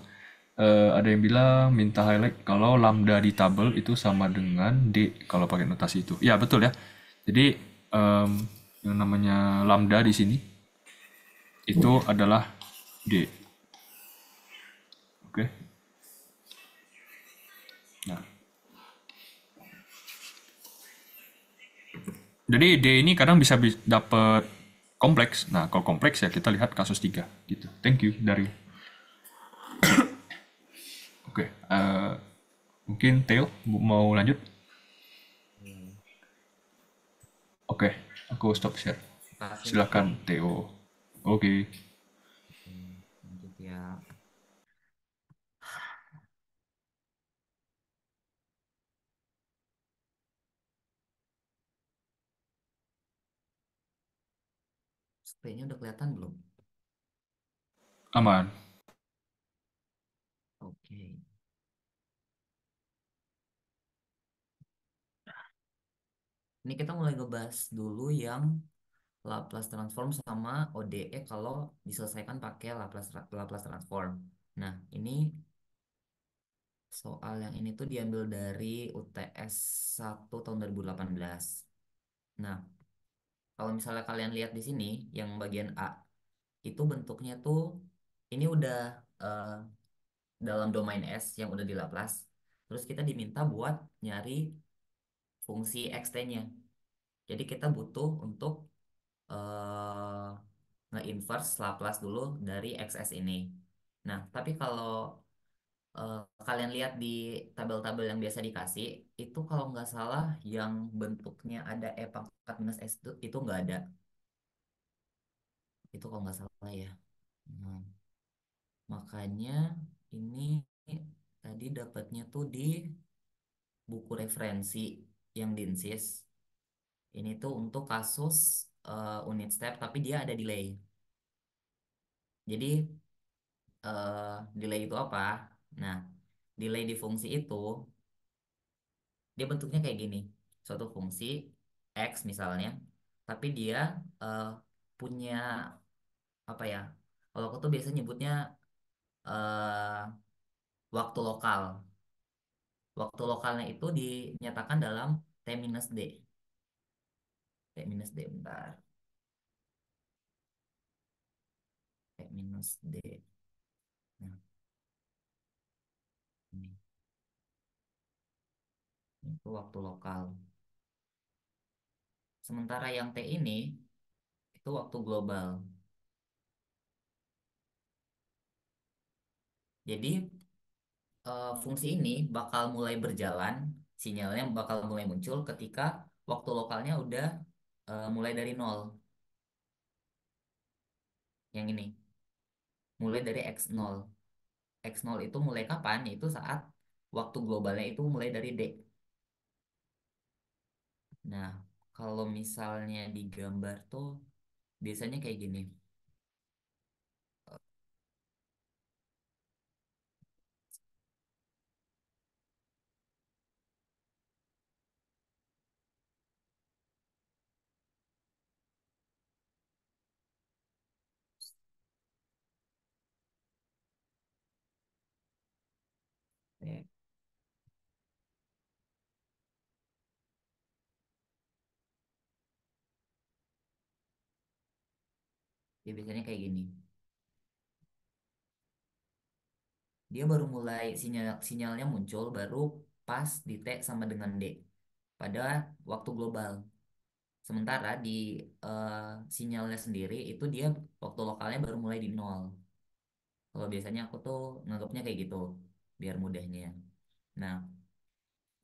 Ada yang bilang minta highlight kalau lambda di tabel itu sama dengan D kalau pakai notasi itu. Ya, betul ya. Jadi, yang namanya lambda di sini itu adalah D. Oke. Nah, jadi D ini kadang bisa dapat kompleks. Nah, kalau kompleks ya kita lihat kasus 3 gitu. Thank you dari. Oke, mungkin Theo mau lanjut? Oke, aku stop share. Kasih. Silakan Theo. Oke. Lanjut ya. Screen-nya udah kelihatan belum? Aman. Oke. Ini kita mulai ngebahas dulu yang Laplace transform sama ODE kalau diselesaikan pakai Laplace transform. Nah, ini soal yang ini tuh diambil dari UTS 1 tahun 2018. Nah, kalau misalnya kalian lihat di sini yang bagian A itu bentuknya tuh ini udah eh, dalam domain S yang udah di Laplace. Terus kita diminta buat nyari fungsi xt-nya. Jadi kita butuh untuk eh, nge-inverse Laplace dulu dari XS ini. Nah, tapi kalau eh, kalian lihat di tabel-tabel yang biasa dikasih, itu kalau nggak salah yang bentuknya ada E pangkat minus S itu nggak ada. Itu kalau nggak salah ya. Nah, makanya ini tadi dapatnya tuh di buku referensi yang DINSYS. Ini tuh untuk kasus unit step, tapi dia ada delay. Jadi delay itu apa? Nah, delay di fungsi itu dia bentuknya kayak gini. Suatu fungsi X misalnya, tapi dia eh, punya apa ya? Kalau aku tuh biasa nyebutnya eh, waktu lokal. Waktu lokalnya itu dinyatakan dalam T minus D. T minus D bentar. T minus D. Nah, ini itu waktu lokal. Sementara yang T ini itu waktu global. Jadi fungsi ini bakal mulai berjalan, sinyalnya bakal mulai muncul ketika waktu lokalnya udah mulai dari nol. Yang ini, mulai dari x0. X0 itu mulai kapan? Itu saat waktu globalnya itu mulai dari D. Nah, kalau misalnya digambar tuh biasanya kayak gini. Eh, Ya biasanya kayak gini. Dia baru mulai sinyalnya muncul baru pas di T sama dengan D pada waktu global. Sementara di eh, sinyalnya sendiri itu dia waktu lokalnya baru mulai di nol. Kalau biasanya aku tuh nganggapnya kayak gitu, biar mudahnya. Nah,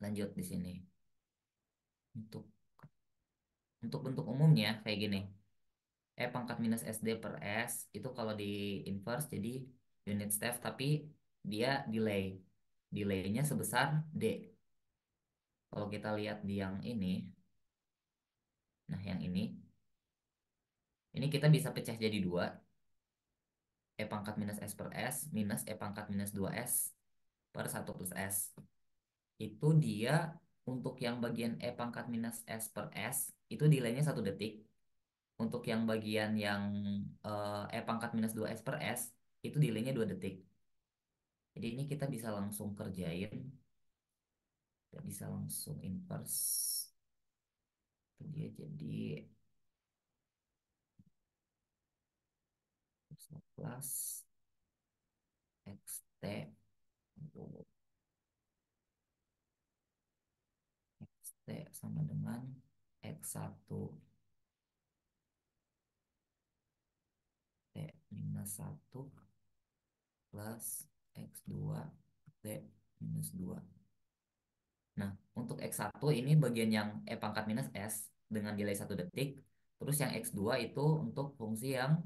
lanjut di sini. Untuk untuk bentuk umumnya kayak gini. E pangkat minus SD per S itu kalau di inverse jadi unit step tapi dia delay. Delaynya sebesar D. Kalau kita lihat di yang ini, nah yang ini kita bisa pecah jadi dua. E pangkat minus S per S minus E pangkat minus 2S per 1 plus S. Itu dia untuk yang bagian E pangkat minus S per S itu delaynya 1 detik. Untuk yang bagian yang E pangkat minus 2S per S itu delaynya 2 detik. Jadi ini kita bisa langsung kerjain. Kita bisa langsung inverse. Itu dia jadi plus XT XT sama dengan X1 T minus 1 plus X2 T minus 2. Nah, untuk X1 ini bagian yang E pangkat minus S dengan delay 1 detik. Terus yang X2 itu untuk fungsi yang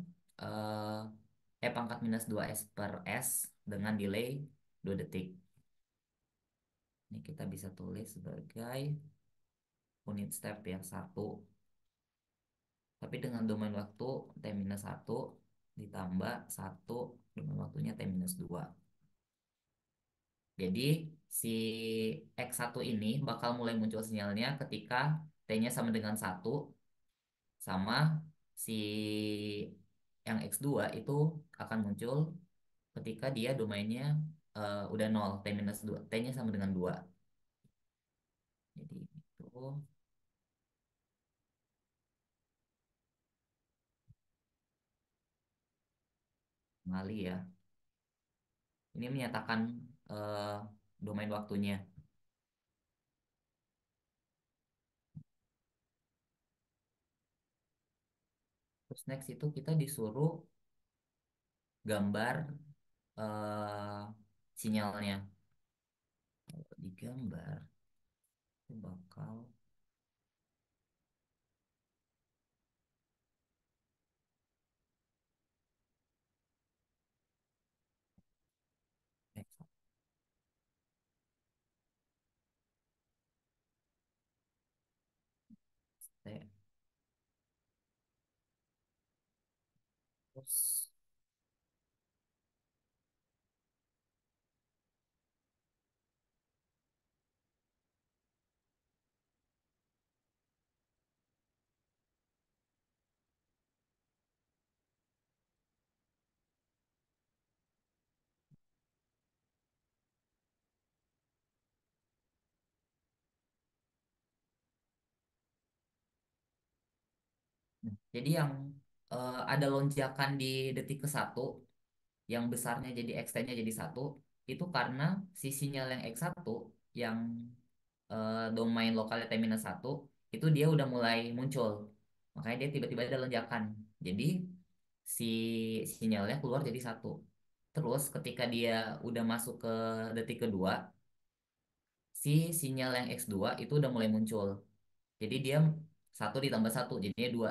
E pangkat minus 2S per S dengan delay 2 detik. Ini kita bisa tulis sebagai unit step yang 1. Tapi dengan domain waktu T-1 ditambah 1 domain waktunya T-2. Jadi si X1 ini bakal mulai muncul sinyalnya ketika T-nya sama dengan 1 sama si yang X2 itu akan muncul ketika dia domainnya udah 0, T-2, T-nya sama dengan 2. Jadi itu kembali ya. Ini menyatakan eh, domain waktunya. Terus next itu kita disuruh gambar eh, sinyalnya. Kalau digambar itu bakal XT. Terus jadi yang ada lonjakan di detik ke 1 yang besarnya jadi XT-nya jadi 1 itu karena si sinyal yang X1 yang domain lokalnya T-1 itu dia udah mulai muncul. Makanya dia tiba-tiba ada lonjakan. Jadi si sinyalnya keluar jadi 1. Terus ketika dia udah masuk ke detik kedua, si sinyal yang X2 itu udah mulai muncul. Jadi dia 1 ditambah 1 jadinya 2.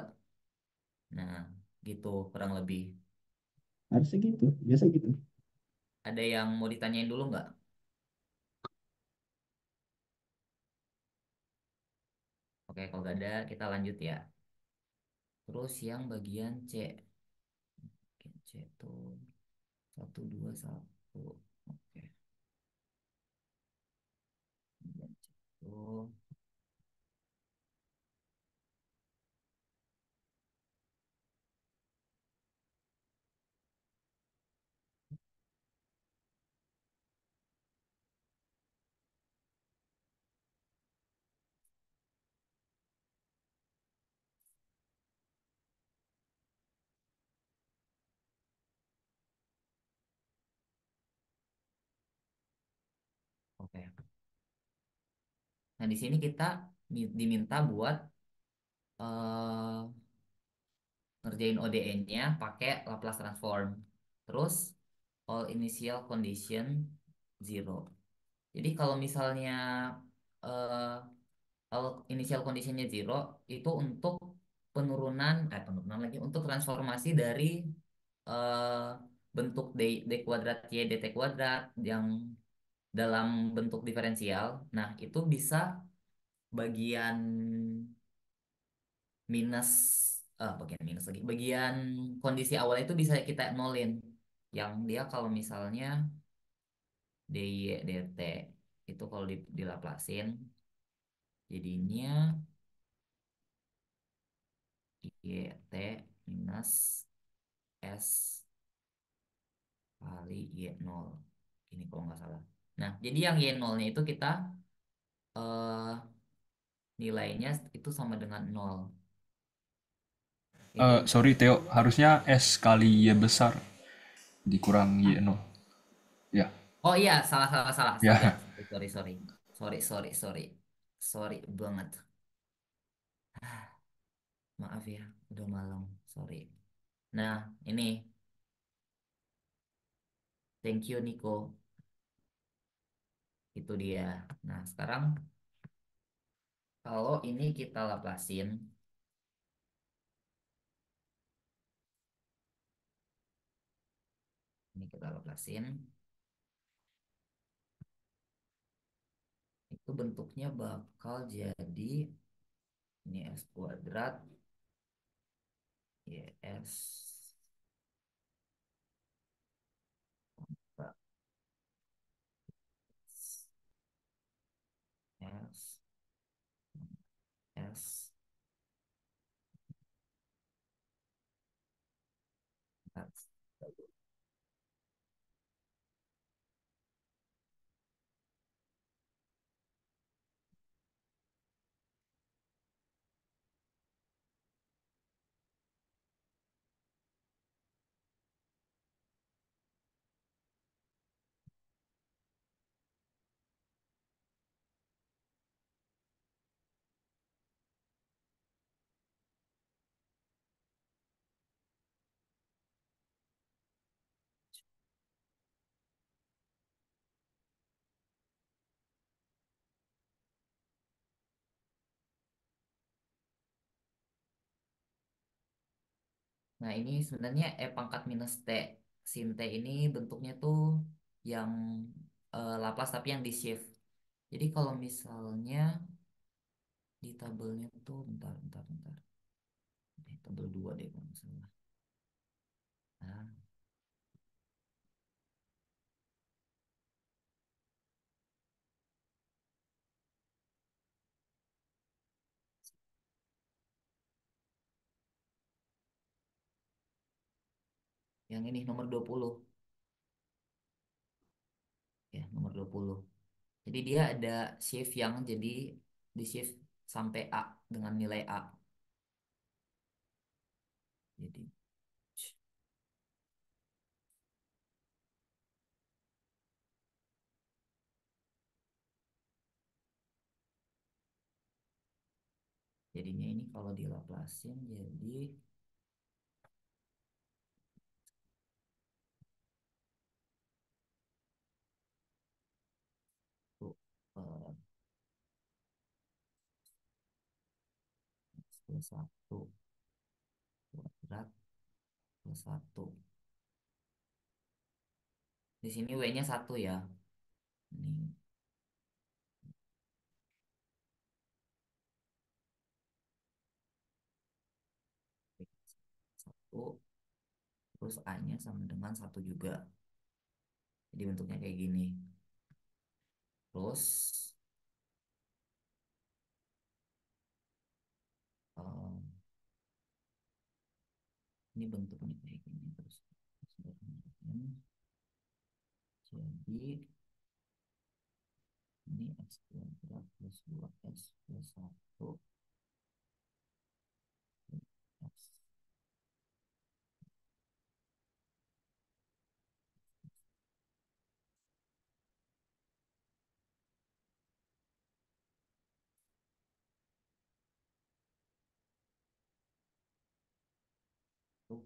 Nah, gitu kurang lebih. Harusnya gitu, biasa gitu. Ada yang mau ditanyain dulu nggak? Oke, kalau nggak ada kita lanjut ya. Terus yang bagian C. Bagian C tuh 1 2 1. Oke, bagian C tuh. Oke. Nah, di sini kita diminta buat eh ngerjain ODE-nya pakai Laplace transform. Terus all initial condition 0. Jadi kalau misalnya eh, kalau initial conditionnya zero itu untuk penurunan lagi untuk transformasi dari eh, bentuk d kuadrat y dt kuadrat yang dalam bentuk diferensial. Nah, itu bisa bagian minus bagian minus lagi. Bagian kondisi awal itu bisa kita nolin. Yang dia kalau misalnya dy dt itu kalau dilaplasin jadinya YT minus S kali Y0. Ini kalau nggak salah. Nah, jadi yang Y0-nya itu kita eh, nilainya itu sama dengan nol. Jadi, Sorry Theo, harusnya S kali Y besar dikurang Y0. Ya, oh iya, salah, salah, salah. Astaga. ya. Sorry, sorry. Sorry, sorry, sorry. Sorry banget. Maaf ya, udah malam. Sorry. Nah, ini. Thank you, Nico. Itu dia. Nah, sekarang kalau ini kita laplasin, ini kita laplasin, itu bentuknya bakal jadi ini S kuadrat YS S S S. Nah, ini sebenarnya pangkat minus T sin T ini bentuknya tuh yang Laplace tapi yang di shift. Jadi kalau misalnya di tabelnya tuh bentar bentar bentar. Tabel 2 deh kalau nggak salah. Nah, yang ini nomor 20 ya, nomor 20. Jadi dia ada shift yang jadi di shift sampai A dengan nilai A. Jadi jadinya ini kalau dilaplasin jadi tuh, eh, plus satu kuadrat plus satu. Di sini W-nya satu ya. Ini satu terus A-nya sama dengan satu juga. Jadi bentuknya kayak gini. Terus eh, ini bentuknya kayak gini terus. Jadi ini X kuadrat plus 2X plus 1 X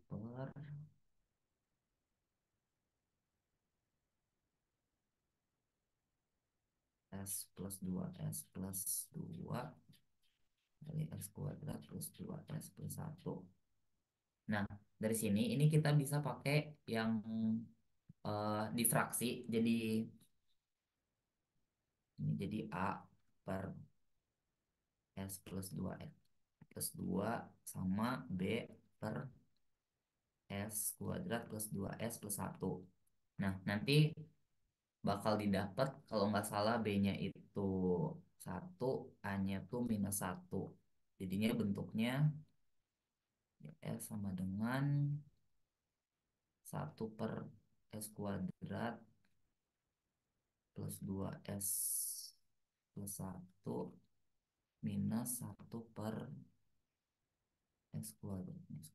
per S plus 2S plus 2 kali S kuadrat plus 2S plus 1. Nah, dari sini ini kita bisa pakai yang difraksi. Jadi ini jadi A per S plus 2S plus 2 sama B per S kuadrat plus 2S plus 1. Nah, nanti bakal didapat kalau nggak salah B-nya itu 1, A-nya tuh minus 1. Jadinya bentuknya S sama dengan 1 per S kuadrat plus 2S plus 1 minus 1 per S kuadrat plus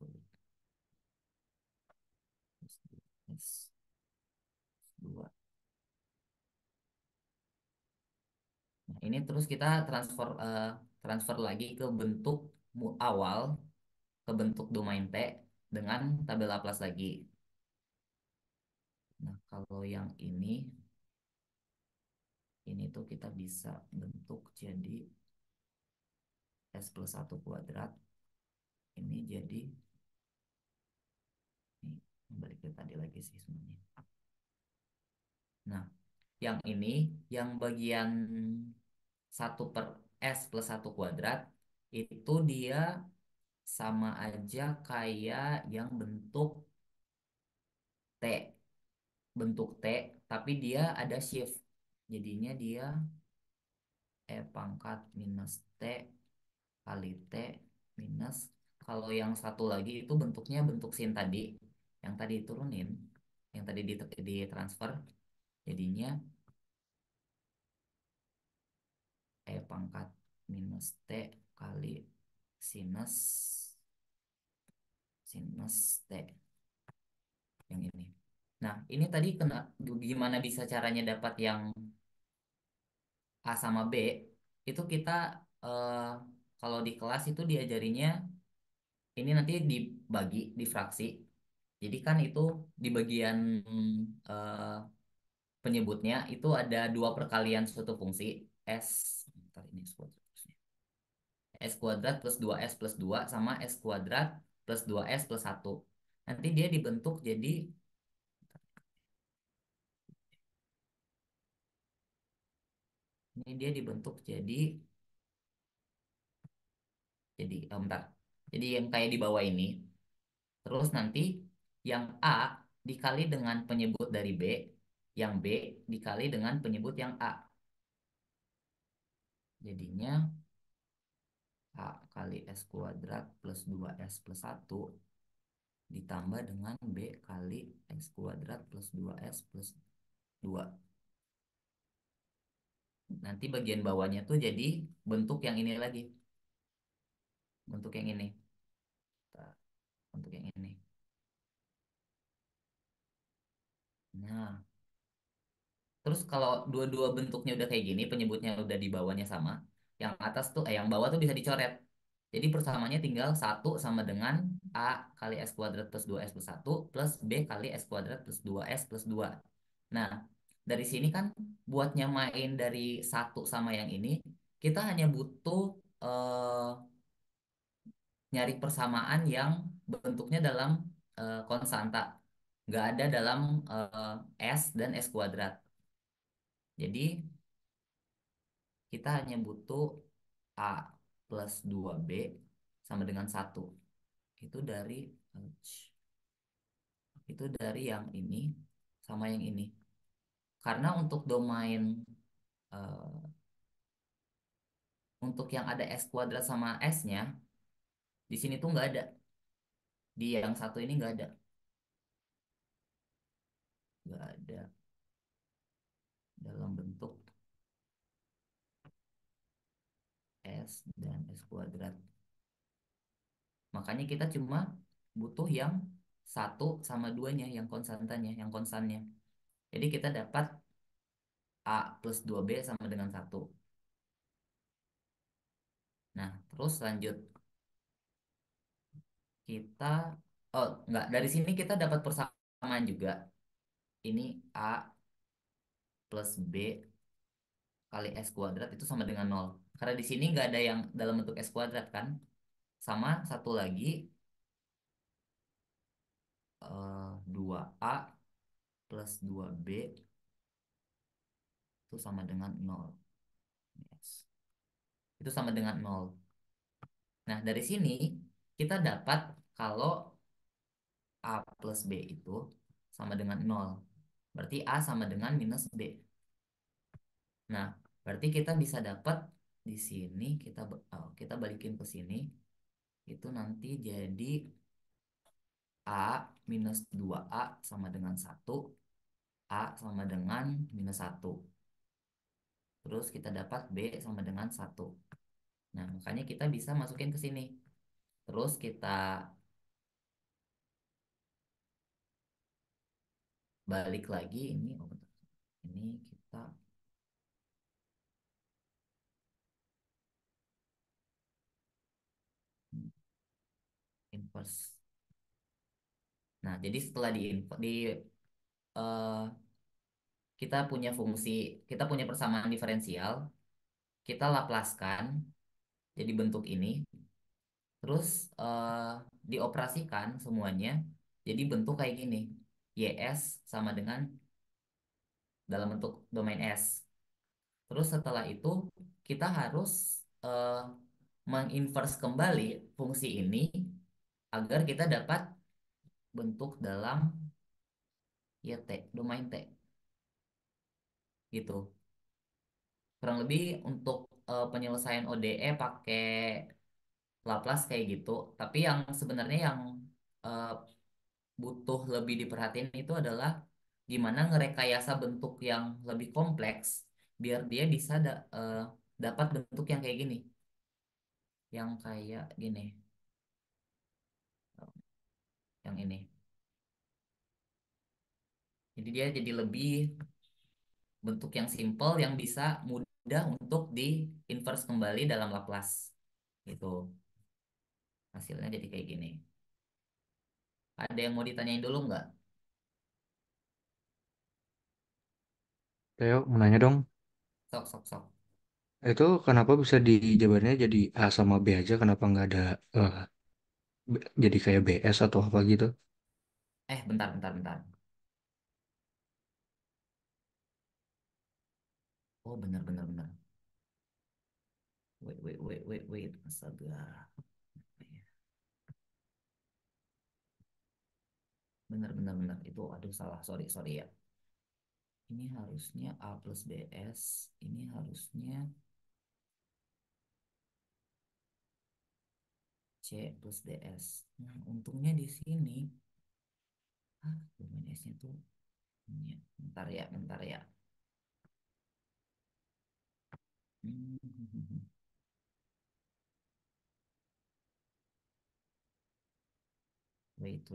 2S 2. Nah, ini terus kita transfer lagi ke bentuk awal, ke bentuk domain T dengan tabel Laplace lagi. Nah, kalau yang ini tuh kita bisa bentuk jadi S plus 1 kuadrat. Ini jadi, ini balik ke tadi lagi sih sebenarnya. Nah, yang ini, yang bagian 1 per S plus 1 kuadrat, itu dia sama aja kayak yang bentuk T. Bentuk T, tapi dia ada shift. Jadinya dia E pangkat minus T kali T minus, kalau yang satu lagi itu bentuknya bentuk sin tadi, yang tadi turunin, yang tadi di transfer, jadinya E pangkat minus T kali sinus sinus T yang ini. Nah, ini tadi gimana bisa caranya dapat yang A sama B? Itu kita eh, kalau di kelas itu diajarinya ini nanti dibagi, difraksi. Jadi kan itu di bagian eh, penyebutnya itu ada dua perkalian suatu fungsi S, bentar, ini S kuadrat plus 2S plus 2 sama S kuadrat plus 2S plus 1. Nanti dia dibentuk jadi, ini dia dibentuk bentar. Jadi yang kayak di bawah ini. Terus nanti yang A dikali dengan penyebut dari B, yang B dikali dengan penyebut yang A. Jadinya A kali S kuadrat plus 2S plus 1 ditambah dengan B kali S kuadrat plus 2S plus 2. Nanti bagian bawahnya tuh jadi bentuk yang ini lagi. Bentuk yang ini. Bentuk yang ini. Nah, terus kalau dua-dua bentuknya udah kayak gini, penyebutnya udah di bawahnya sama, yang atas tuh, yang bawah tuh bisa dicoret. Jadi persamaannya tinggal 1 sama dengan A kali S kuadrat plus 2S plus 1 plus B kali S kuadrat plus 2S plus 2. Nah, dari sini kan buat nyamain dari 1 sama yang ini, kita hanya butuh nyari persamaan yang bentuknya dalam konstanta. Nggak ada dalam S dan S kuadrat. Jadi kita hanya butuh A plus 2B sama dengan 1. Itu dari yang ini sama yang ini. Karena untuk domain eh, untuk yang ada S kuadrat sama S-nya, di sini tuh nggak ada. Di yang satu ini nggak ada. Nggak ada dalam bentuk S dan S kuadrat. Makanya kita cuma butuh yang 1 sama 2-nya, yang konstantanya, yang konstannya. Jadi kita dapat A plus 2B sama dengan 1. Nah, terus lanjut. Kita, oh enggak, dari sini kita dapat persamaan juga. Ini A plus B kali S kuadrat itu sama dengan nol. Karena di sini nggak ada yang dalam bentuk S kuadrat kan. Sama satu lagi 2A plus 2B itu sama dengan nol. Yes. Itu sama dengan nol. Nah, dari sini kita dapat kalau A plus B itu sama dengan nol. Berarti A sama dengan minus B. Nah, berarti kita bisa dapat di sini kita balikin ke sini itu nanti jadi A minus 2A sama dengan 1, A sama dengan minus 1. Terus kita dapat B sama dengan 1. Nah, makanya kita bisa masukin ke sini. Terus kita balik lagi ini, oh bentar. Ini kita inverse. Nah, jadi setelah eh, kita punya fungsi, kita punya persamaan diferensial, kita laplaskan jadi bentuk ini, terus dioperasikan semuanya jadi bentuk kayak gini. YS sama dengan dalam bentuk domain S. Terus setelah itu kita harus menginverse kembali fungsi ini agar kita dapat bentuk dalam ya T, domain T gitu. Kurang lebih untuk penyelesaian ODE pakai Laplace kayak gitu. Tapi yang sebenarnya yang eh, butuh lebih diperhatiin itu adalah gimana ngerekayasa bentuk yang lebih kompleks biar dia bisa dapat bentuk yang kayak gini, yang kayak gini, yang ini. Jadi dia jadi lebih bentuk yang simple yang bisa mudah untuk di inverse kembali dalam Laplace gitu. Hasilnya jadi kayak gini. Ada yang mau ditanyain dulu nggak? Theo, mau nanya dong, Sok sok sok. itu kenapa bisa dijabarnya jadi A sama B aja? Kenapa nggak ada eh, jadi kayak BS atau apa gitu? Bentar bentar bentar. Oh benar benar benar. Wait. Astaga. Benar benar benar. Itu aduh salah. Sorry sorry ya. Ini harusnya A plus BS. Ini harusnya C plus DS. Nah, untungnya di sini. Domain S-nya tuh. Ini. Bentar ya. Hmm. Wait.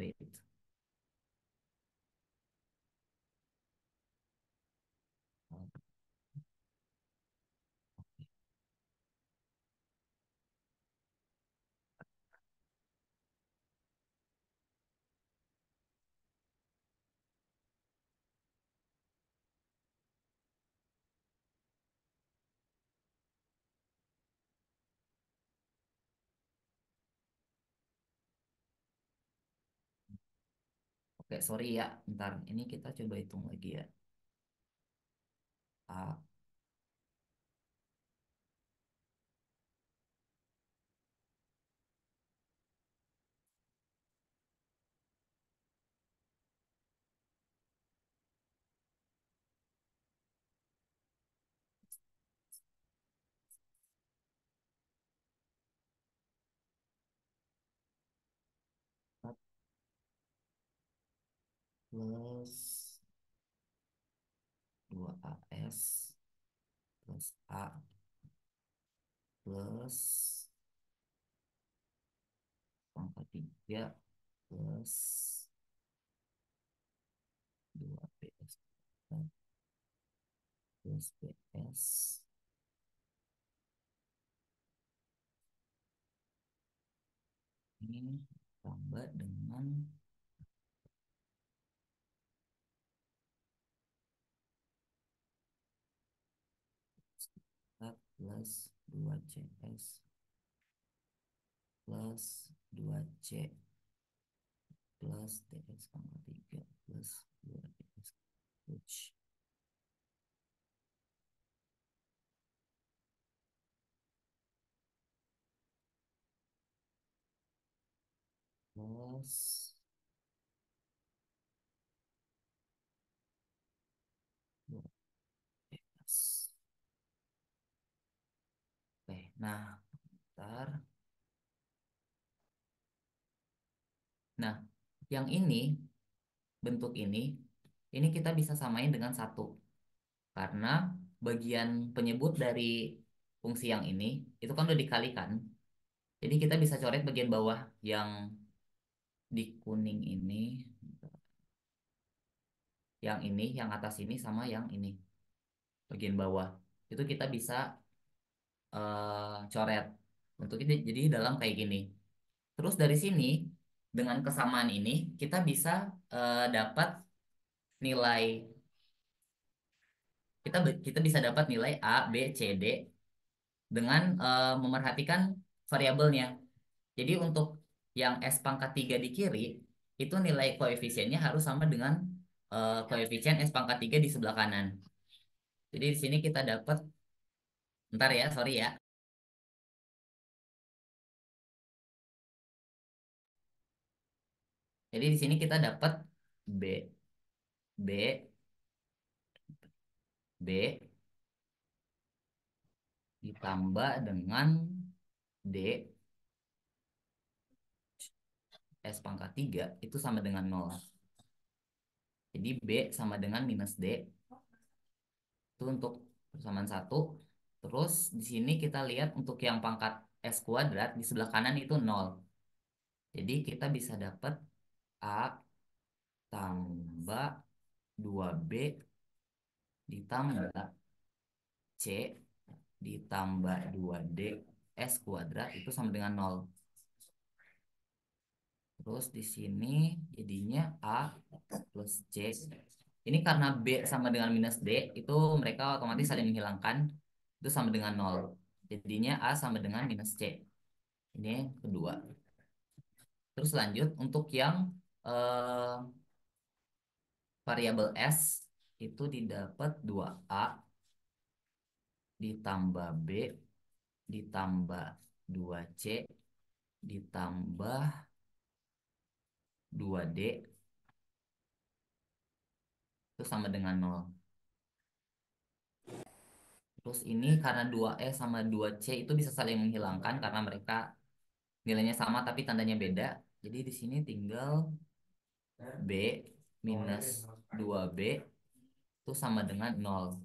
Oke, sorry ya. Bentar. Ini kita coba hitung lagi ya. A plus 2AS plus A plus pangkat 3 plus 2BS plus BS ini tambah dengan plus 2CS plus 2C plus TX pangkat 3 plus 2TX. Ouch. Plus 2TX. Oke, nah, bentar. Nah, yang ini, bentuk ini kita bisa samain dengan 1. Karena bagian penyebut dari fungsi yang ini, itu kan udah dikalikan. Jadi kita bisa coret bagian bawah yang di kuning ini. Yang ini, yang atas ini, sama yang ini. Bagian bawah. Itu kita bisa coret. Untuk ini, jadi dalam kayak gini. Terus dari sini, dengan kesamaan ini, kita bisa dapat nilai kita bisa dapat nilai A, B, C, D dengan memerhatikan variabelnya. Jadi untuk yang S pangkat 3 di kiri, itu nilai koefisiennya harus sama dengan koefisien S pangkat 3 di sebelah kanan. Jadi di sini kita dapat, bentar ya, sorry ya. Jadi di sini kita dapat B, B, B ditambah dengan D S pangkat 3 itu sama dengan 0. Jadi B sama dengan minus D itu untuk persamaan 1. Terus di sini kita lihat untuk yang pangkat S kuadrat di sebelah kanan itu 0. Jadi kita bisa dapat A tambah 2B ditambah C ditambah 2D S kuadrat itu sama dengan 0. Terus di sini jadinya A plus C. Ini karena B sama dengan minus D, itu mereka otomatis saling menghilangkan. Itu sama dengan 0. Jadinya A sama dengan minus C. Ini yang kedua. Terus lanjut untuk yang eh, variabel S itu didapat 2A ditambah B ditambah 2C ditambah 2D itu sama dengan 0. Terus ini karena 2E sama 2C itu bisa saling menghilangkan karena mereka nilainya sama tapi tandanya beda. Jadi di sini tinggal B minus 2B itu sama dengan 0.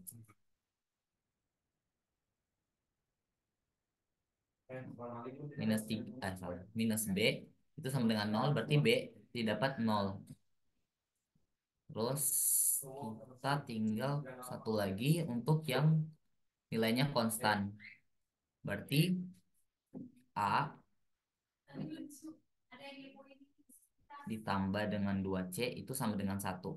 Minus 3, salah. Minus B itu sama dengan 0, berarti B didapat 0. Terus kita tinggal satu lagi untuk yang nilainya konstan. Berarti A ditambah dengan 2C itu sama dengan 1.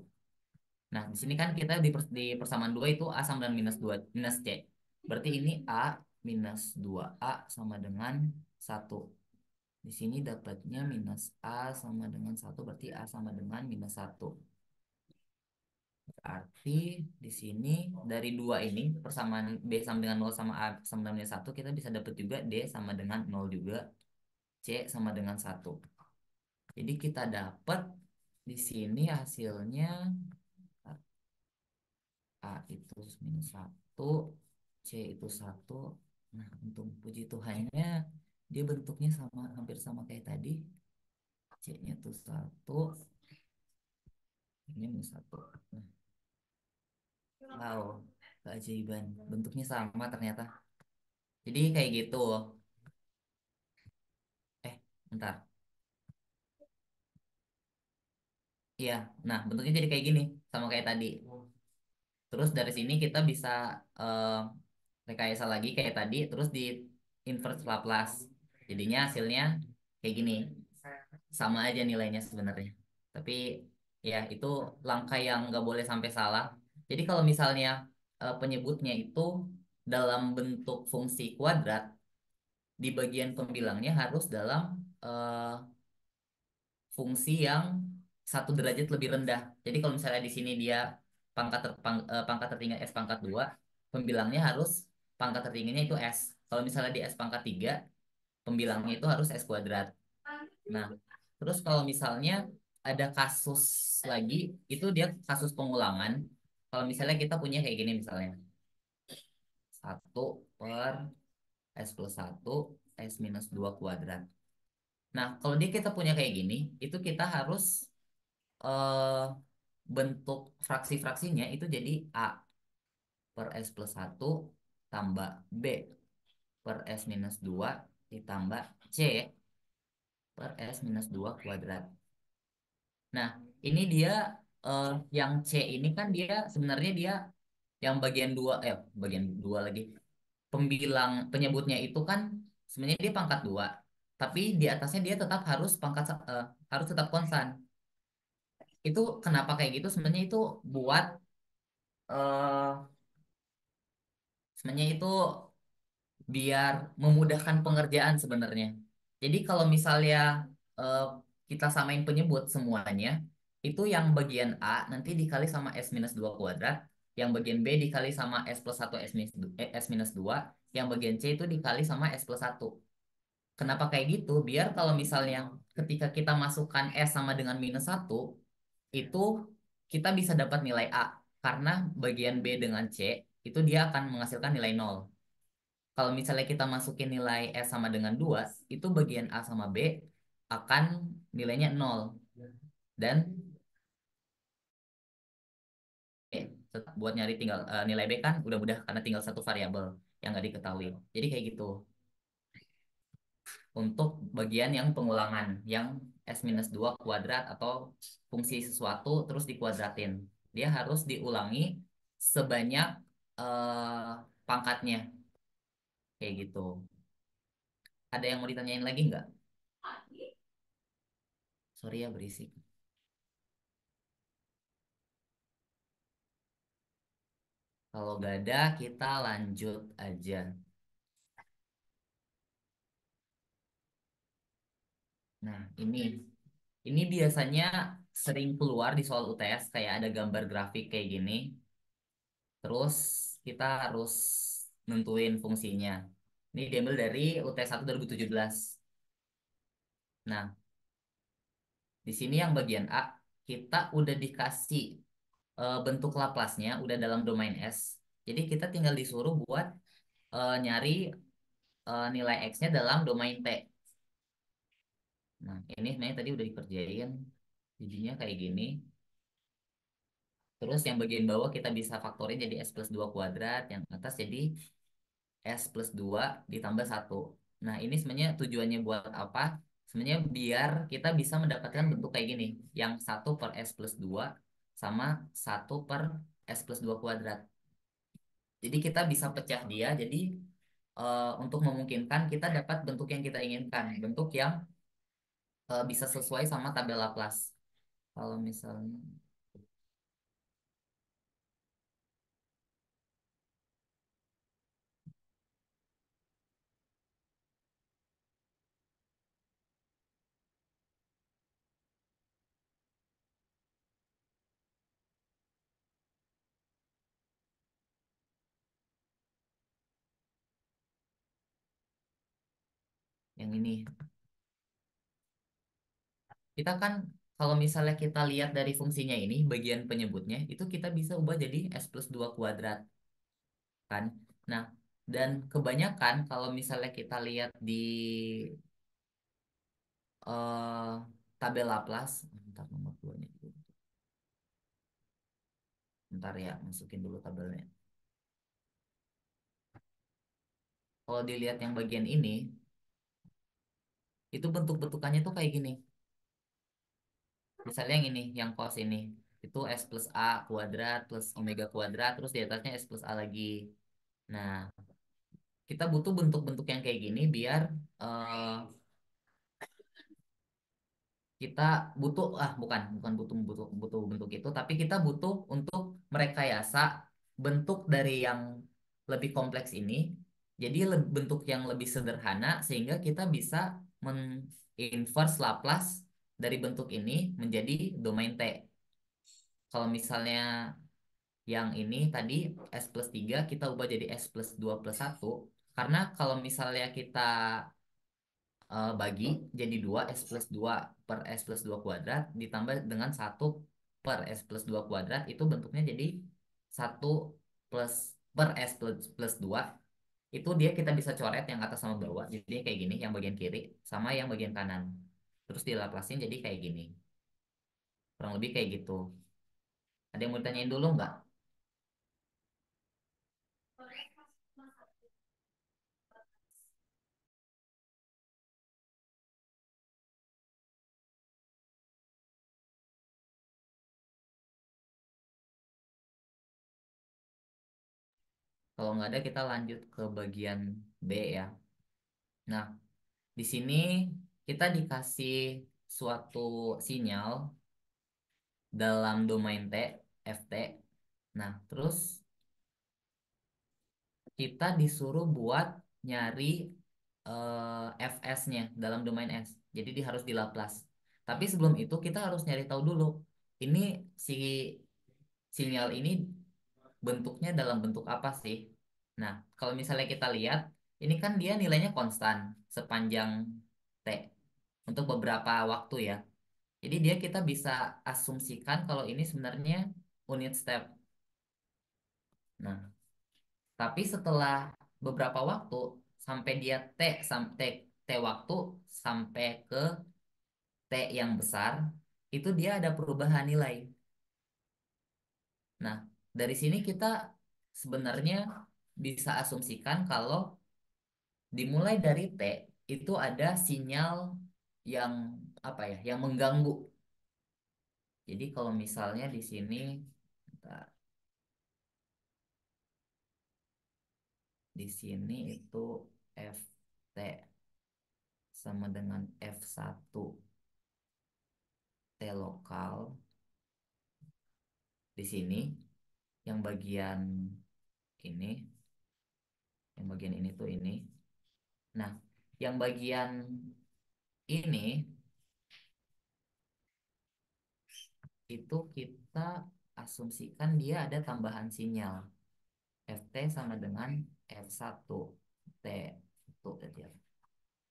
Nah, di sini kan kita di persamaan 2 itu A sama dengan minus 2, minus C. Berarti ini A minus 2A sama dengan 1. Di sini dapatnya minus A sama dengan 1, berarti A sama dengan minus 1. Berarti di sini dari 2 ini persamaan B sama dengan 0 sama A sama dengan minus 1, kita bisa dapat juga D sama dengan 0 juga, C sama dengan 1. Jadi kita dapat di sini hasilnya A itu minus 1, C itu 1. Nah, untung puji Tuhannya dia bentuknya sama, hampir sama kayak tadi. C-nya tuh 1, ini minus 1. Nah, wow, keajaiban. Bentuknya sama ternyata. Jadi kayak gitu. Bentar. Iya, nah bentuknya jadi kayak gini, sama kayak tadi. Terus dari sini kita bisa eh, rekayasa lagi kayak tadi, terus di inverse Laplace. Jadinya hasilnya kayak gini. Sama aja nilainya sebenarnya. Tapi ya itu langkah yang nggak boleh sampai salah. Jadi kalau misalnya penyebutnya itu dalam bentuk fungsi kuadrat, di bagian pembilangnya harus dalam eh, fungsi yang 1 derajat lebih rendah. Jadi kalau misalnya di sini dia pangkat tertinggi S pangkat 2, pembilangnya harus pangkat tertingginya itu S. Kalau misalnya di S pangkat 3, pembilangnya itu harus S kuadrat. Nah, terus kalau misalnya ada kasus lagi, itu dia kasus pengulangan. Kalau misalnya kita punya kayak gini misalnya, 1/S+1 S-2 kuadrat. Nah, kalau dia kita punya kayak gini, itu kita harus eh, bentuk fraksi-fraksinya itu jadi A/S+1 tambah B/S-2 ditambah C/S-2 kuadrat. Nah, ini dia eh, yang C ini kan dia sebenarnya dia yang bagian dua lagi. Pembilang penyebutnya itu kan sebenarnya dia pangkat 2, tapi di atasnya dia tetap harus tetap konstan. Itu kenapa kayak gitu? Sebenarnya itu buat eh sebenarnya itu biar memudahkan pengerjaan sebenarnya. Jadi kalau misalnya eh, kita samain penyebut semuanya, itu yang bagian A nanti dikali sama S-2 kuadrat, yang bagian B dikali sama S+1 S-2, yang bagian C itu dikali sama S+1. Kenapa kayak gitu? Biar kalau misalnya ketika kita masukkan S sama dengan -1, itu kita bisa dapat nilai A. Karena bagian B dengan C, itu dia akan menghasilkan nilai 0. Kalau misalnya kita masukin nilai S sama dengan 2, itu bagian A sama B akan nilainya 0. Dan buat nyari tinggal nilai B kan udah mudah karena tinggal satu variabel yang nggak diketahui. Jadi kayak gitu. Untuk bagian yang pengulangan, yang S-2 kuadrat atau fungsi sesuatu terus dikuadratin. Dia harus diulangi sebanyak pangkatnya. Kayak gitu. Ada yang mau ditanyain lagi nggak? Sorry ya berisik. Kalau gak ada, kita lanjut aja. Nah, ini biasanya sering keluar di soal UTS kayak ada gambar grafik kayak gini. Terus kita harus nentuin fungsinya. Ini diambil dari UTS 1 2017. Nah, di sini yang bagian A, kita udah dikasih bentuk Laplace-nya udah dalam domain S. Jadi kita tinggal disuruh buat nyari nilai X-nya dalam domain T. Nah, ini sebenarnya tadi udah dikerjain. Jadinya kayak gini. Terus yang bagian bawah kita bisa faktorin jadi S+2 kuadrat. Yang atas jadi S+2 ditambah 1. Nah, ini sebenarnya tujuannya buat apa? Sebenarnya biar kita bisa mendapatkan bentuk kayak gini. Yang 1/S+2 sama 1/S+2 kuadrat. Jadi kita bisa pecah dia. Jadi untuk memungkinkan kita dapat bentuk yang kita inginkan. Bentuk yang bisa sesuai sama tabel Laplace. Kalau misalnya yang ini. Kita kan kalau misalnya kita lihat dari fungsinya ini, bagian penyebutnya, itu kita bisa ubah jadi S+2 kuadrat, kan? Nah, dan kebanyakan kalau misalnya kita lihat di eh, tabel Laplace, bentar nomor 2-nya dulu. Bentar ya, masukin dulu tabelnya. Kalau dilihat yang bagian ini, itu bentuk-bentukannya tuh kayak gini. Misalnya yang ini, yang cos ini, itu S+A kuadrat plus omega kuadrat, terus di atasnya S+A lagi. Nah, kita butuh bentuk-bentuk yang kayak gini biar eh, kita butuh bukan bukan butuh butuh butuh bentuk itu, tapi kita butuh untuk merekayasa bentuk dari yang lebih kompleks ini jadi bentuk yang lebih sederhana sehingga kita bisa men-inverse Laplace dari bentuk ini menjadi domain T. Kalau misalnya yang ini tadi S plus 3 kita ubah jadi S plus 2 plus 1 karena kalau misalnya kita bagi jadi 2 S plus 2 per S plus 2 kuadrat ditambah dengan 1 per S plus 2 kuadrat itu bentuknya jadi 1 plus per S plus 2 itu dia kita bisa coret yang atas sama bawah jadi kayak gini yang bagian kiri sama yang bagian kanan terus dilaplasin jadi kayak gini kurang lebih kayak gitu ada yang mau ditanyain dulu nggak? Kalau nggak ada kita lanjut ke bagian B ya. Nah, di sini kita dikasih suatu sinyal dalam domain T, Ft. Nah, terus kita disuruh buat nyari Fs-nya dalam domain S. Jadi dia harus di Laplace. Tapi sebelum itu kita harus nyari tahu dulu. Ini si sinyal ini bentuknya dalam bentuk apa sih? Nah, kalau misalnya kita lihat, ini kan dia nilainya konstan sepanjang T untuk beberapa waktu ya. Jadi dia kita bisa asumsikan kalau ini sebenarnya unit step. Nah, tapi setelah beberapa waktu sampai dia sampai T waktu sampai ke T yang besar, itu dia ada perubahan nilai. Nah, dari sini kita sebenarnya bisa asumsikan kalau dimulai dari T itu ada sinyal yang apa ya, yang mengganggu. Jadi kalau misalnya di sini, bentar, di sini itu Ft sama dengan F1 T lokal. Di sini yang bagian ini, yang bagian ini tuh ini. Nah, yang bagian ini itu kita asumsikan dia ada tambahan sinyal. Ft sama dengan F1 T itu tadi ya.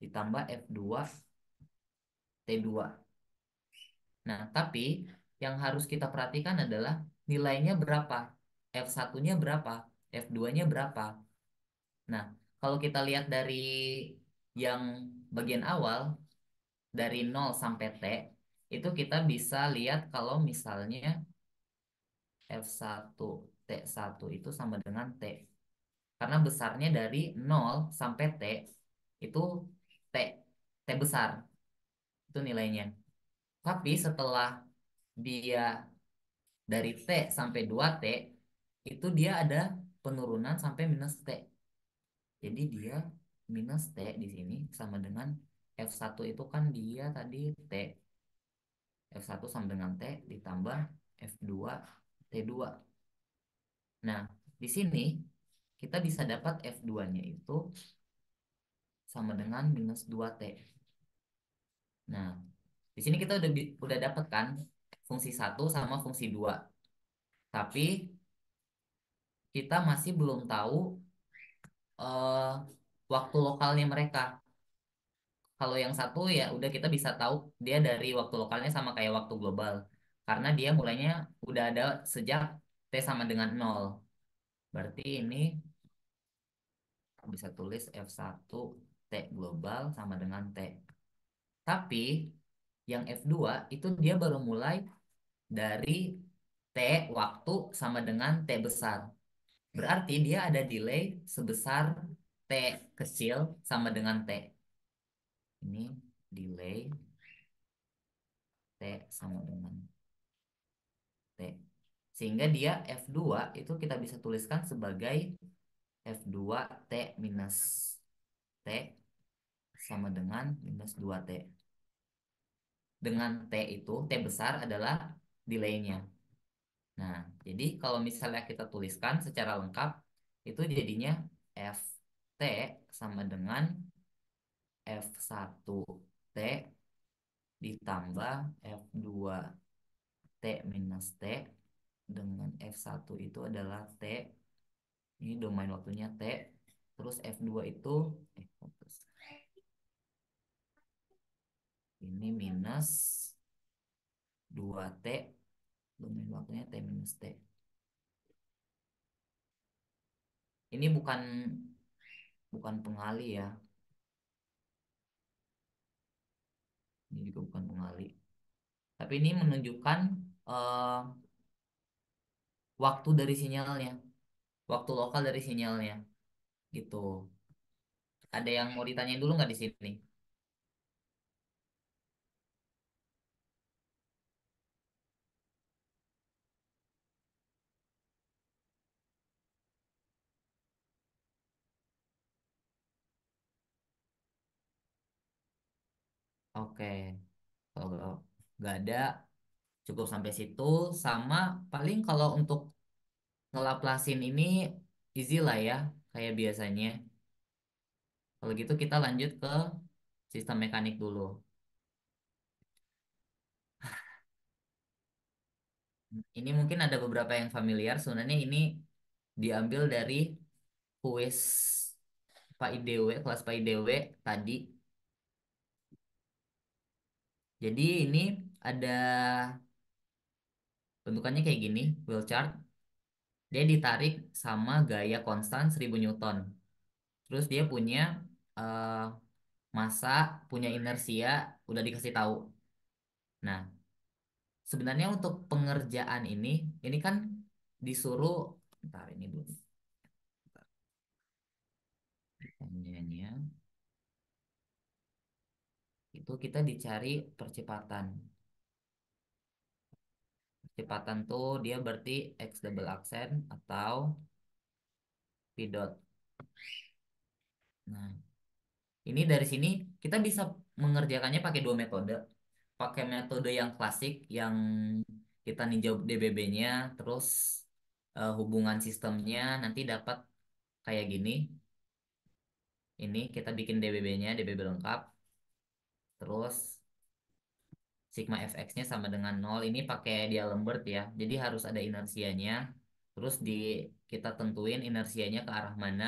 Ditambah F2 T2. Nah, tapi yang harus kita perhatikan adalah nilainya berapa. F1-nya berapa, F2-nya berapa. Nah, kalau kita lihat dari yang bagian awal dari 0 sampai T itu kita bisa lihat kalau misalnya F1 T1 itu sama dengan T. Karena besarnya dari 0 sampai T itu T, T besar. Itu nilainya. Tapi setelah dia dari T sampai 2T, itu dia ada penurunan sampai minus T. Jadi dia minus T di sini sama dengan F1 itu kan dia tadi T. F1 sama dengan T ditambah F2 T2. Nah, di sini kita bisa dapat F2-nya itu sama dengan minus 2T. Nah, di sini kita udah dapat kan fungsi 1 sama fungsi 2. Tapi kita masih belum tahu eh, waktu lokalnya mereka. Kalau yang satu ya udah kita bisa tahu dia dari waktu lokalnya sama kayak waktu global. Karena dia mulainya udah ada sejak T sama dengan 0. Berarti ini bisa tulis F1 T global sama dengan T. Tapi yang F2 itu dia baru mulai dari T waktu sama dengan T besar. Berarti dia ada delay sebesar T kecil sama dengan T. Ini delay T sama dengan T. Sehingga dia F2 itu kita bisa tuliskan sebagai F2 T minus T sama dengan minus 2T. Dengan T itu, T besar adalah delaynya. Nah, jadi kalau misalnya kita tuliskan secara lengkap, itu jadinya Ft sama dengan F1T ditambah F2T minus T dengan F1 itu adalah T, ini domain waktunya T, terus F2 itu fokus. Ini minus 2T, domain waktunya T minus T. Ini bukan pengali ya. Ini juga bukan pengali. Tapi ini menunjukkan eh, waktu dari sinyalnya, waktu lokal dari sinyalnya, gitu. Ada yang mau ditanyain dulu nggak di sini? Oke, kalau nggak ada, cukup sampai situ. Sama paling kalau untuk ngelaplasin ini easy lah ya, kayak biasanya. Kalau gitu kita lanjut ke sistem mekanik dulu. Ini mungkin ada beberapa yang familiar. Sebenarnya ini diambil dari kuis Pak IDW, kelas Pak IDW tadi. Jadi ini ada bentukannya kayak gini, wheel chart. Dia ditarik sama gaya konstan 1000 Newton. Terus dia punya eh, massa, punya inersia, udah dikasih tahu. Nah, sebenarnya untuk pengerjaan ini kan disuruh, ntar ini dulu. Pertanyaannya, itu kita dicari percepatan. Percepatan tuh dia berarti X double accent atau P dot. Nah, ini dari sini kita bisa mengerjakannya pakai dua metode. Pakai metode yang klasik yang kita ninjau DBB-nya, terus hubungan sistemnya nanti dapat kayak gini. Ini kita bikin DBB-nya, DBB lengkap. Terus sigma fx-nya sama dengan nol. Ini pakai D'Alembert ya. Jadi harus ada inersianya. Terus kita tentuin inersianya ke arah mana.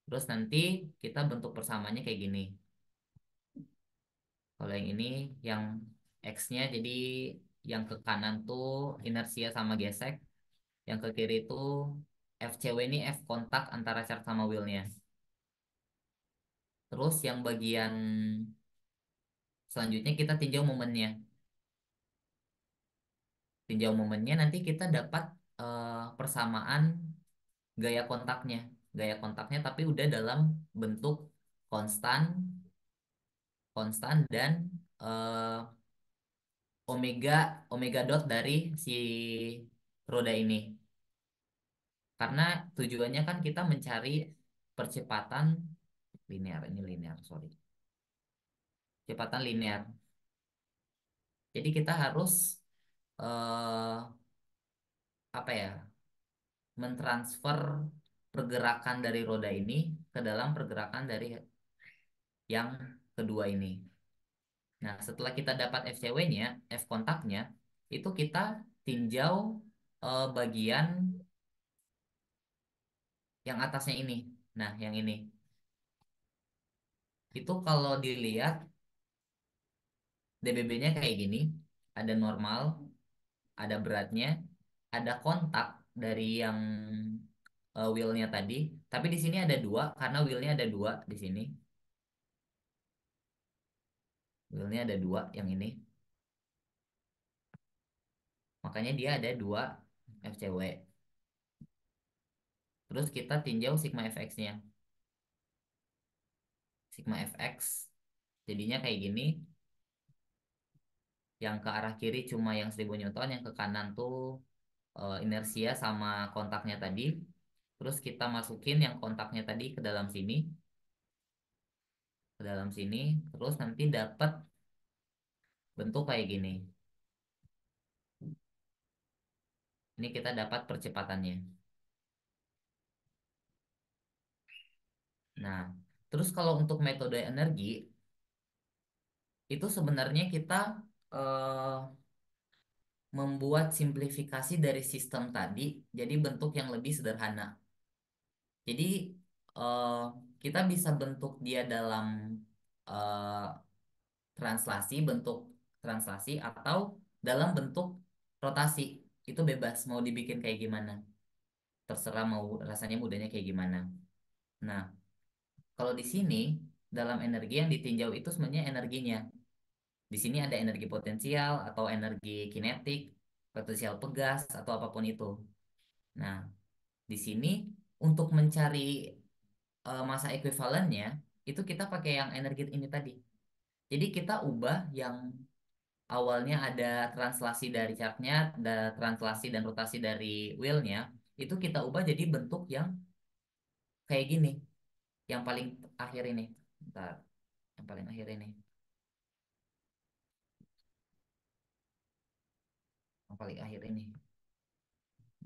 Terus nanti kita bentuk persamaannya kayak gini. Kalau yang ini yang X-nya jadi yang ke kanan tuh inersia sama gesek. Yang ke kiri tuh FCW ini F kontak antara shaft sama wheel-nya. Terus yang bagian selanjutnya kita tinjau momennya. Tinjau momennya nanti kita dapat persamaan gaya kontaknya. Gaya kontaknya tapi udah dalam bentuk konstan, konstan dan eh, omega omega dot dari si roda ini. Karena tujuannya kan kita mencari percepatan linear, ini linear, sorry. Percepatan linear. Jadi kita harus eh, apa ya? Mentransfer pergerakan dari roda ini ke dalam pergerakan dari yang kedua ini. Nah, setelah kita dapat FCW-nya, F kontaknya, itu kita tinjau bagian yang atasnya ini. Nah, yang ini. Itu kalau dilihat DBB-nya kayak gini, ada normal, ada beratnya, ada kontak dari yang wheel-nya tadi. Tapi di sini ada dua, karena wheel-nya ada dua di sini. Wheel-nya ada dua, yang ini. Makanya dia ada dua FCW. Terus kita tinjau sigma fx-nya. Sigma fx jadinya kayak gini. Yang ke arah kiri cuma yang 1000 Newton, yang ke kanan tuh inersia sama kontaknya tadi. Terus kita masukin yang kontaknya tadi ke dalam sini, ke dalam sini. Terus nanti dapat bentuk kayak gini. Ini kita dapat percepatannya. Nah, terus kalau untuk metode energi itu sebenarnya kita eh, membuat simplifikasi dari sistem tadi jadi bentuk yang lebih sederhana. Jadi eh, kita bisa bentuk dia dalam eh, translasi, bentuk translasi atau dalam bentuk rotasi. Itu bebas mau dibikin kayak gimana. Terserah mau rasanya mudahnya kayak gimana. Nah, kalau di sini dalam energi yang ditinjau itu sebenarnya energinya. Di sini ada energi potensial atau energi kinetik, potensial pegas atau apapun itu. Nah, di sini untuk mencari masa ekuivalennya itu kita pakai yang energi ini tadi. Jadi kita ubah yang awalnya ada translasi dari chartnya, ada translasi dan rotasi dari wheel-nya, itu kita ubah jadi bentuk yang kayak gini, yang paling akhir ini. Bentar, yang paling akhir ini, yang paling akhir ini.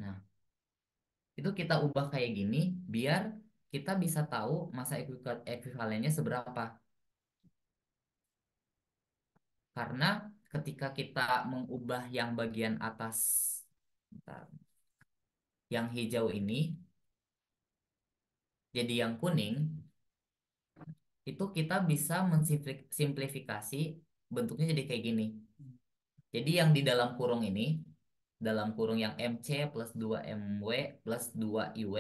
Nah, itu kita ubah kayak gini biar kita bisa tahu masa ekuivalennya seberapa. Karena ketika kita mengubah yang bagian atas, bentar, yang hijau ini jadi yang kuning, itu kita bisa mensimplifikasi bentuknya jadi kayak gini. Jadi yang di dalam kurung ini, dalam kurung yang MC plus 2MW plus 2IW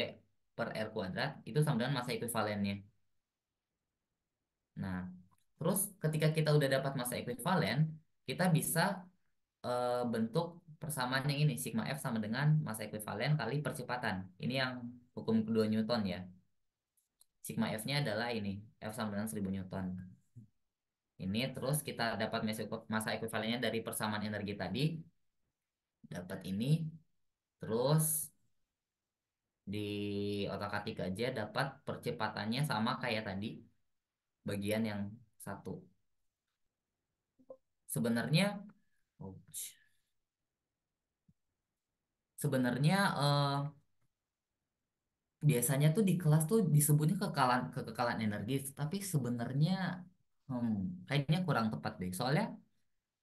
per R kuadrat, itu sama dengan masa ekuivalennya. Nah, terus ketika kita udah dapat masa ekuivalen, kita bisa bentuk persamaan yang ini, sigma F sama dengan masa ekuivalen kali percepatan. Ini yang hukum kedua Newton ya. Sigma F-nya adalah ini, F sama dengan 1000 Newton. Ini terus kita dapat masa ekuivalennya dari persamaan energi tadi. Dapat ini, terus di otak-atik aja dapat percepatannya sama kayak tadi, bagian yang satu. Sebenarnya, ouch. Sebenarnya biasanya tuh di kelas tuh disebutnya kekekalan energi, tapi sebenarnya hmm, kayaknya kurang tepat deh. Soalnya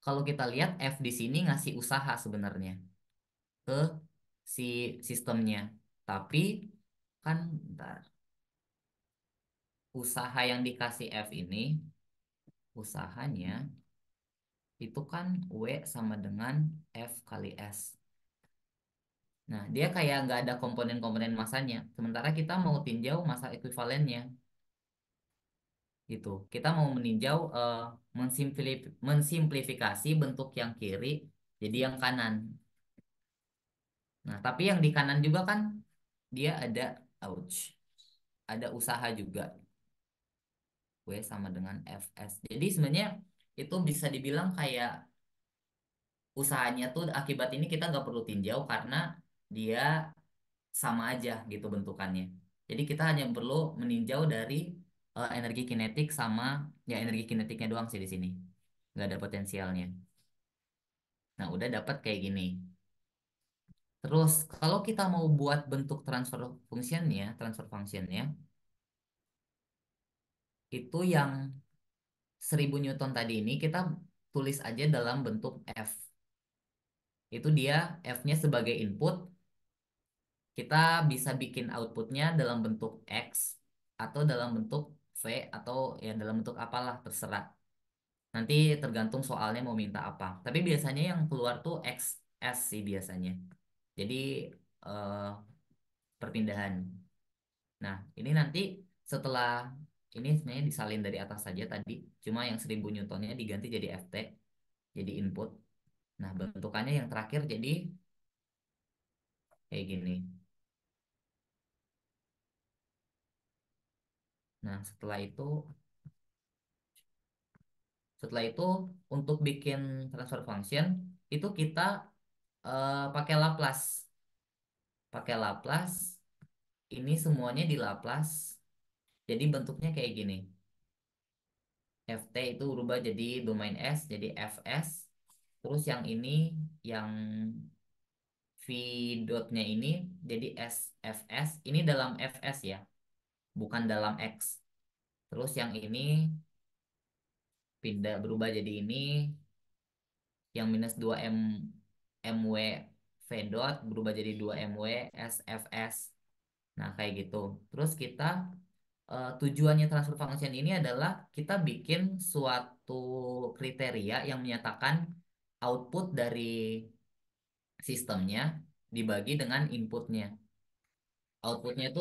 kalau kita lihat F di sini ngasih usaha sebenarnya ke si sistemnya. Tapi kan bentar, usaha yang dikasih F ini, usahanya itu kan W sama dengan F kali S. Nah, dia kayak nggak ada komponen-komponen masanya. Sementara kita mau tinjau masa ekuivalennya gitu. Kita mau meninjau mensimplifikasi bentuk yang kiri jadi yang kanan. Nah, tapi yang di kanan juga kan dia ada ouch, ada usaha juga. W sama dengan Fs. Jadi sebenarnya itu bisa dibilang kayak usahanya tuh akibat ini kita nggak perlu tinjau karena dia sama aja gitu bentukannya. Jadi kita hanya perlu meninjau dari energi kinetik sama ya energi kinetiknya doang sih di sini. Nggak ada potensialnya. Nah, udah dapat kayak gini. Terus kalau kita mau buat bentuk transfer functionnya itu yang 1000 Newton tadi ini kita tulis aja dalam bentuk F. Itu dia F-nya sebagai input, kita bisa bikin outputnya dalam bentuk X atau dalam bentuk V atau ya dalam bentuk apalah terserah. Nanti tergantung soalnya mau minta apa. Tapi biasanya yang keluar tuh XS sih biasanya. Jadi eh, perpindahan. Nah, ini nanti setelah ini sebenarnya disalin dari atas saja tadi. Cuma yang 1000 Newtonnya diganti jadi FT, jadi input. Nah, bentukannya yang terakhir jadi kayak gini. Nah, setelah itu untuk bikin transfer function itu kita pakai Laplace. Pakai Laplace, ini semuanya di Laplace. Jadi bentuknya kayak gini. Ft itu berubah jadi domain S, jadi Fs. Terus yang ini, yang V dotnya ini jadi SFS. Ini dalam Fs ya, bukan dalam X. Terus yang ini pindah berubah jadi ini, yang minus 2 MW V dot berubah jadi 2 MW SFS. Nah, kayak gitu. Terus kita tujuannya transfer function ini adalah kita bikin suatu kriteria yang menyatakan output dari sistemnya dibagi dengan inputnya. Outputnya itu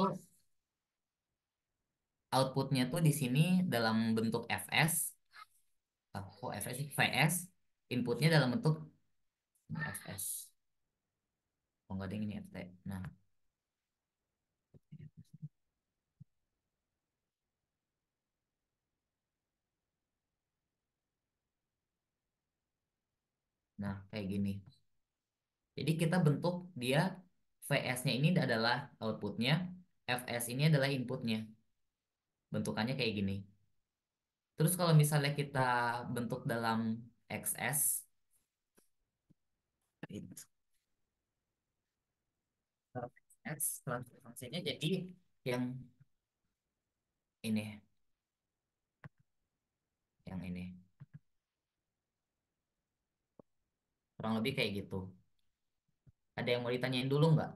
outputnya tuh di sini dalam bentuk fs, kok fs sih, vs. Inputnya dalam bentuk fs. Oh nggak ada yang ini ft. Nah, kayak gini. Jadi kita bentuk dia, vs-nya ini adalah outputnya, fs ini adalah inputnya. Bentukannya kayak gini. Terus kalau misalnya kita bentuk dalam xs, itu x transfer fungsinya jadi yang ini, yang ini. Kurang lebih kayak gitu. Ada yang mau ditanyain dulu nggak?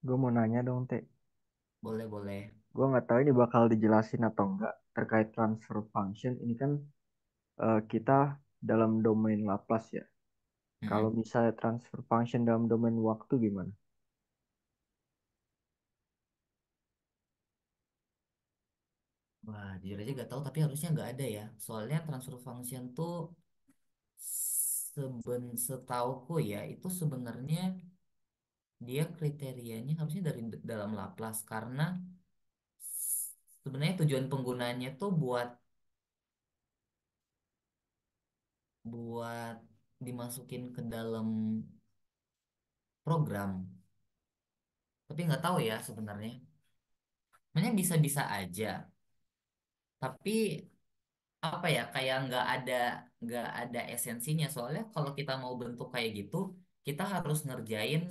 Gue mau nanya dong, Teh. Boleh, boleh. Gue nggak tahu ini bakal dijelasin atau enggak terkait transfer function. Ini kan kita dalam domain Laplace ya. Kalau Mm-mm. misalnya transfer function dalam domain waktu gimana? Wah, jujur aja nggak tahu, tapi harusnya nggak ada ya. Soalnya transfer function tuh setauku ya, itu sebenarnya dia kriterianya harusnya dari dalam Laplace, karena sebenarnya tujuan penggunanya tuh buat buat dimasukin ke dalam program. Tapi nggak tahu ya sebenarnya. Sebenarnya bisa-bisa aja. Tapi apa ya, kayak nggak ada esensinya. Soalnya kalau kita mau bentuk kayak gitu, kita harus ngerjain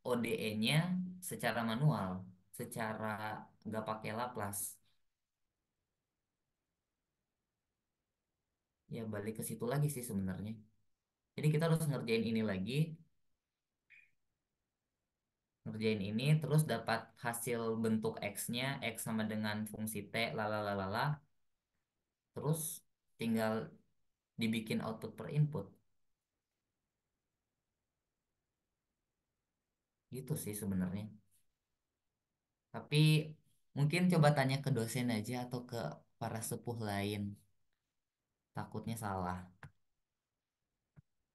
ODE-nya secara manual, secara nggak pakai Laplace. Ya balik ke situ lagi sih sebenarnya. Jadi kita harus ngerjain ini terus dapat hasil bentuk x-nya, x sama dengan fungsi t lalalalala, terus tinggal dibikin output per input. Gitu sih sebenarnya. Tapi mungkin coba tanya ke dosen aja atau ke para sepuh lain. Takutnya salah.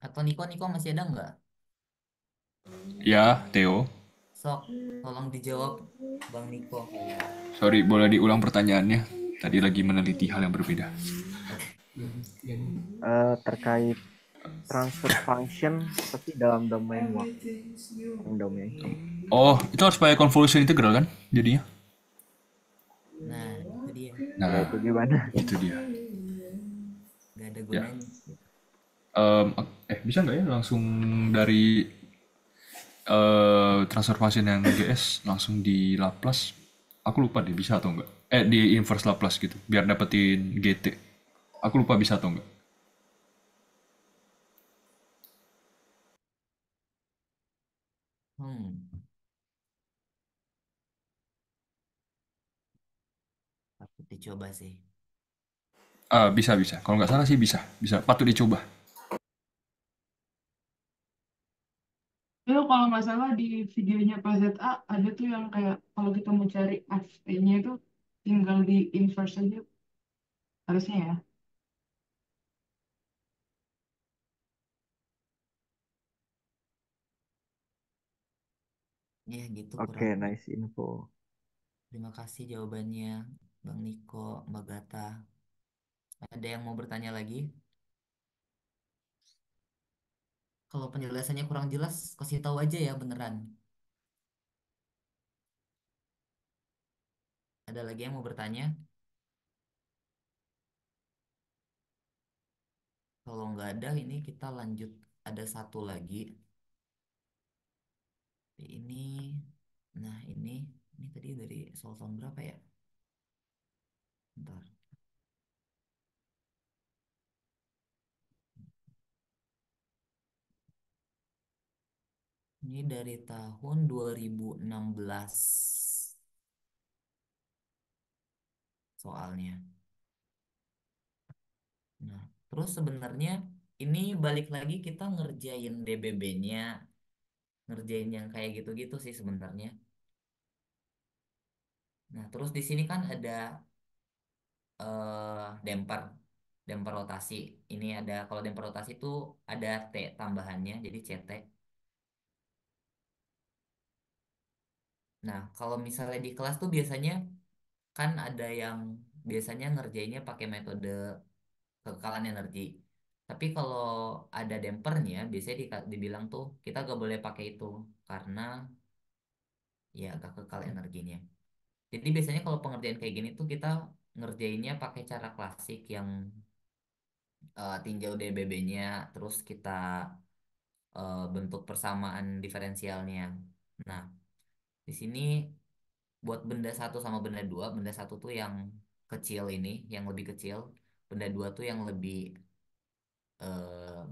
Atau Niko masih ada nggak? Ya, Theo. Sok, tolong dijawab Bang Niko. Sorry, boleh diulang pertanyaannya? Tadi lagi meneliti hal yang berbeda. Terkait transfer function tapi dalam domain waktu. Domain. Oh, itu harus pakai convolution integral kan jadinya? Nah, itu dia. Ya Nah, itu gimana? itu dia. Nggak ada Ya. gunanya. Bisa nggak ya langsung dari transfer function yang GS langsung di Laplace? Aku lupa deh bisa atau enggak. Di inverse Laplace gitu, biar dapetin GT. Aku lupa bisa atau enggak. Hmm, Patut dicoba sih. Bisa bisa. Kalau nggak salah sih bisa. Bisa. Patut dicoba. Itu kalau nggak salah di videonya Pak ZA ada tuh yang kayak kalau kita mau cari FT-nya itu tinggal di inverse aja harusnya ya. Ya gitu Oke, kurang. nice info. Terima kasih jawabannya Bang Niko, Mbak Gata. Ada yang mau bertanya lagi? Kalau penjelasannya kurang jelas, kasih tahu aja ya beneran. Ada lagi yang mau bertanya? Kalau nggak ada, ini kita lanjut. Ada satu lagi. Ini, nah ini. Ini tadi dari soal tahun berapa ya? Bentar. Ini dari tahun 2016 soalnya. Nah, terus sebenarnya ini balik lagi kita ngerjain DBB-nya, ngerjain yang kayak gitu-gitu sih sebenarnya. Nah, terus di sini kan ada damper, damper rotasi. Ini ada kalau damper rotasi itu ada T tambahannya, jadi CT. Nah, kalau misalnya di kelas tuh biasanya kan ada yang biasanya ngerjainnya pakai metode kekekalan energi. Tapi kalau ada dampernya, biasanya dibilang tuh kita gak boleh pakai itu karena ya gak kekal energinya. Jadi biasanya kalau pengerjaan kayak gini tuh kita ngerjainnya pakai cara klasik yang tinjau DBB-nya, terus kita bentuk persamaan diferensialnya. Nah, di sini buat benda satu sama benda satu tuh yang kecil ini, yang lebih kecil, benda dua tuh yang lebih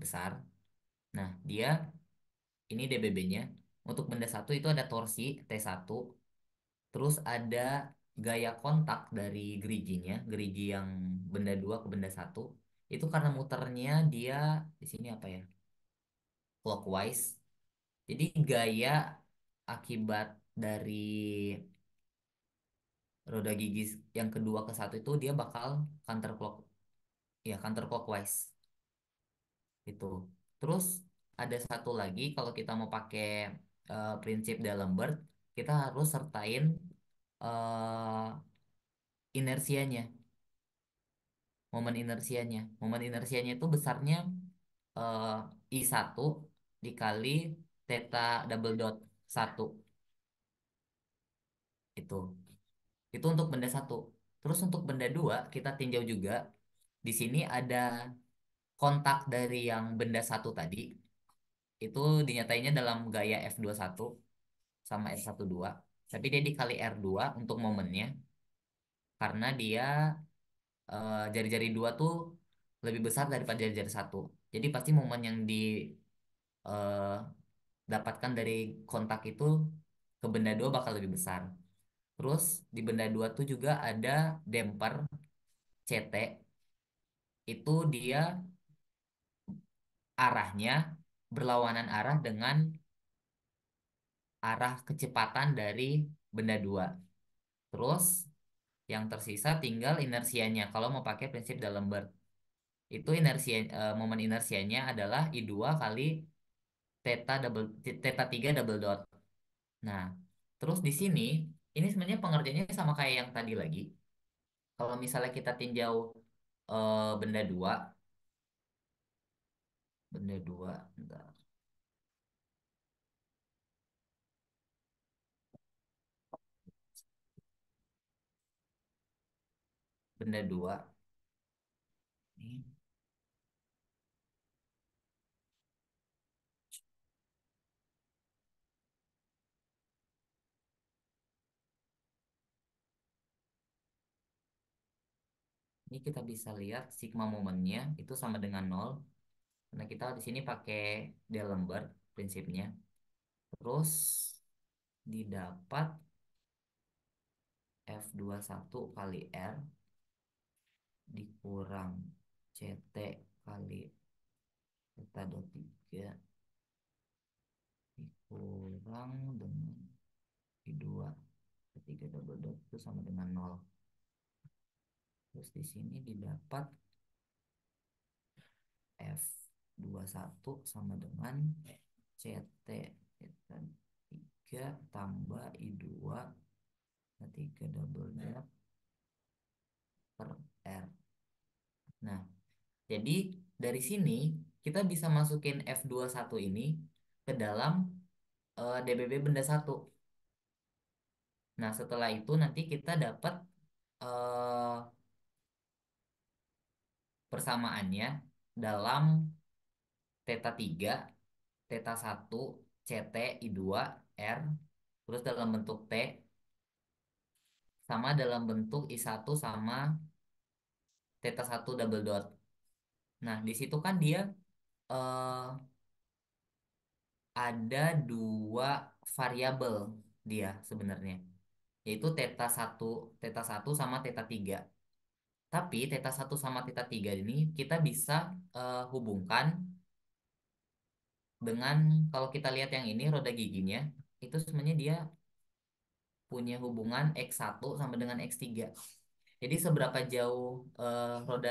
besar. Nah, dia ini DBB-nya. Untuk benda satu itu ada torsi T1, terus ada gaya kontak dari geriginya, gerigi yang benda dua ke benda satu. Itu karena muternya dia di sini apa ya? Clockwise. Jadi gaya akibat dari roda gigi yang kedua ke satu itu dia bakal counterclockwise itu. Terus ada satu lagi kalau kita mau pakai prinsip D'Alembert, kita harus sertain eh, inersianya, momen inersianya. Momen inersianya itu besarnya eh, I1 dikali theta double dot satu itu. Itu untuk benda satu. Terus untuk benda dua kita tinjau juga. Di sini ada kontak dari yang benda satu tadi. Itu dinyatainnya dalam gaya F21 sama R12. Tapi dia dikali R2 untuk momennya. Karena dia jari-jari dua tuh lebih besar daripada jari-jari satu. Jadi pasti momen yang didapatkan dari kontak itu ke benda dua bakal lebih besar. Terus di benda dua tuh juga ada damper CT. Itu dia arahnya berlawanan arah dengan arah kecepatan dari benda dua. Terus yang tersisa tinggal inersianya. Kalau mau pakai prinsip D'Alembert, itu momen inersianya adalah I2 kali theta 3 double dot. Nah, terus di sini ini sebenarnya pengerjaannya sama kayak yang tadi lagi. Kalau misalnya kita tinjau benda dua, bentar. Benda dua. Ini, ini kita bisa lihat sigma momennya itu sama dengan nol. Karena kita di sini pakai D'Alembert prinsipnya. Terus didapat F21 kali R dikurang CT kali theta 23 dikurang dengan I2 ketiga double dot itu sama dengan nol. Terus di sini didapat F21 sama dengan CT theta 3 tambah I2 ketiga double dot per R. Nah, jadi dari sini kita bisa masukin F21 ini ke dalam DBB benda satu. Nah, setelah itu nanti kita dapat eh, persamaannya dalam theta 3, theta 1, CT, I2, R, terus dalam bentuk T, sama dalam bentuk I1 sama theta 1 double dot. Nah, di situ kan dia eh, ada dua variabel dia sebenarnya, yaitu theta satu sama theta 3. Tapi theta satu sama theta 3 ini kita bisa hubungkan dengan, kalau kita lihat yang ini roda giginya, itu sebenarnya dia punya hubungan X1 sama dengan X3. Jadi seberapa jauh roda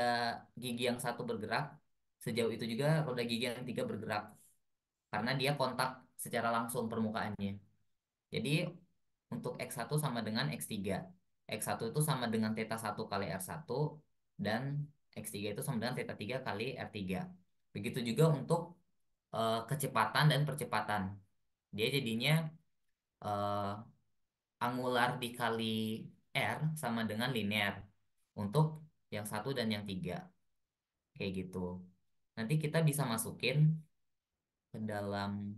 gigi yang satu bergerak, sejauh itu juga roda gigi yang tiga bergerak. Karena dia kontak secara langsung permukaannya. Jadi untuk X1 sama dengan X3. X1 itu sama dengan theta 1 kali R1, dan X3 itu sama dengan theta 3 kali R3. Begitu juga untuk kecepatan dan percepatan. Dia jadinya eh, angular dikali R sama dengan linear untuk yang satu dan yang tiga. Kayak gitu. Nanti kita bisa masukin ke dalam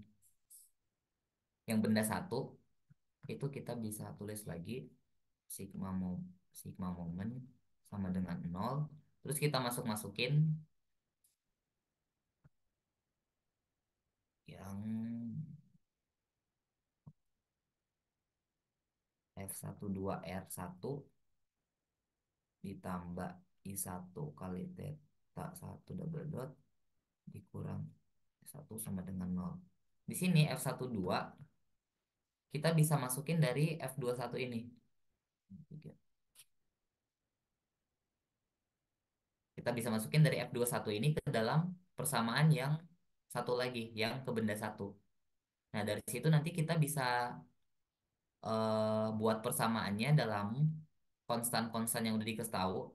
yang benda satu, itu kita bisa tulis lagi sigma mo sigma momen sama dengan nol. Terus kita masukin yang F12R1 ditambah I1 kali theta 1 double dot dikurang satu sama dengan nol. Di sini F12 kita bisa masukin dari F21 ini. Kita bisa masukin dari F21 ini ke dalam persamaan yang satu lagi, yang ke benda satu. Nah, dari situ nanti kita bisa buat persamaannya dalam konstan-konstan yang udah dikasih tahu.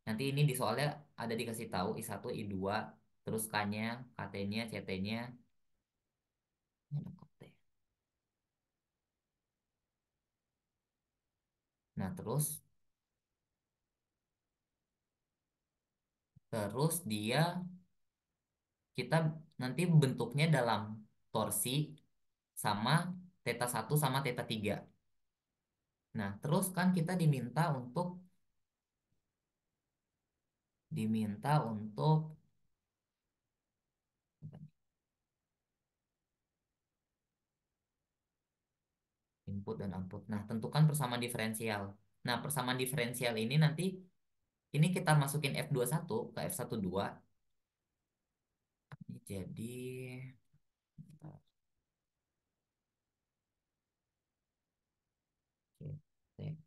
Nanti ini di soalnya ada dikasih tahu I1, I2, terus K-nya, KT-nya, CT-nya. Ini ada KT. Nah, terus dia kita nanti bentuknya dalam torsi sama theta 1 sama theta 3. Nah, terus kan kita diminta untuk input dan output. Nah, tentukan persamaan diferensial. Nah, persamaan diferensial ini nanti ini kita masukin F21 ke F12. Ini jadi bentar. Oke, T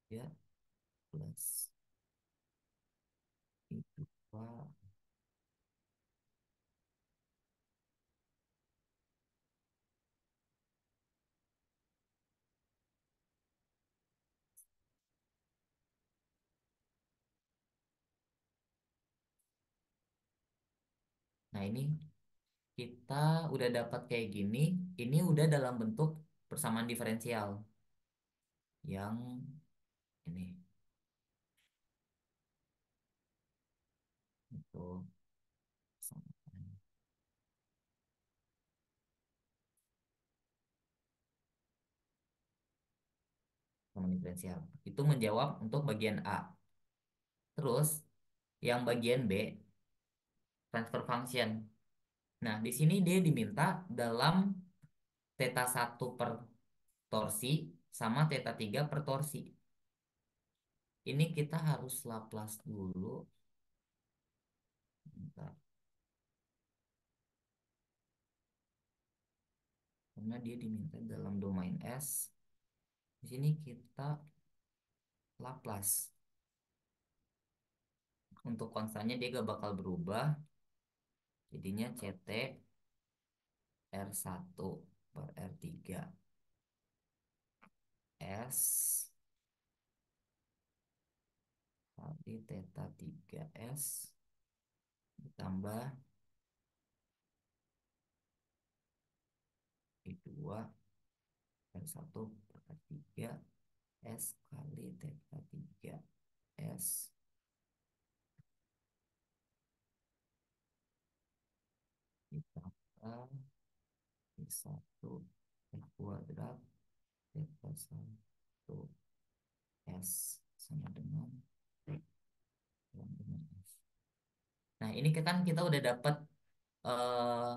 ya plus I2. Nah, ini kita udah dapat kayak gini. Ini udah dalam bentuk persamaan diferensial yang ini. Itu persamaan diferensial. Itu menjawab untuk bagian A. Terus yang bagian B, transfer function. Nah, di sini dia diminta dalam theta 1 per torsi sama theta 3 per torsi. Ini kita harus Laplace dulu. Bentar. Karena dia diminta dalam domain S. Di sini kita Laplace. Untuk konstannya dia gak bakal berubah. Jadinya CT R1 per R3 S kali theta 3S ditambah I2 R1 per R3 S kali theta 3S. I1 F kuadrat theta 1 S sama dengan T kurang dengan F. Nah, ini kan kita udah dapat eh,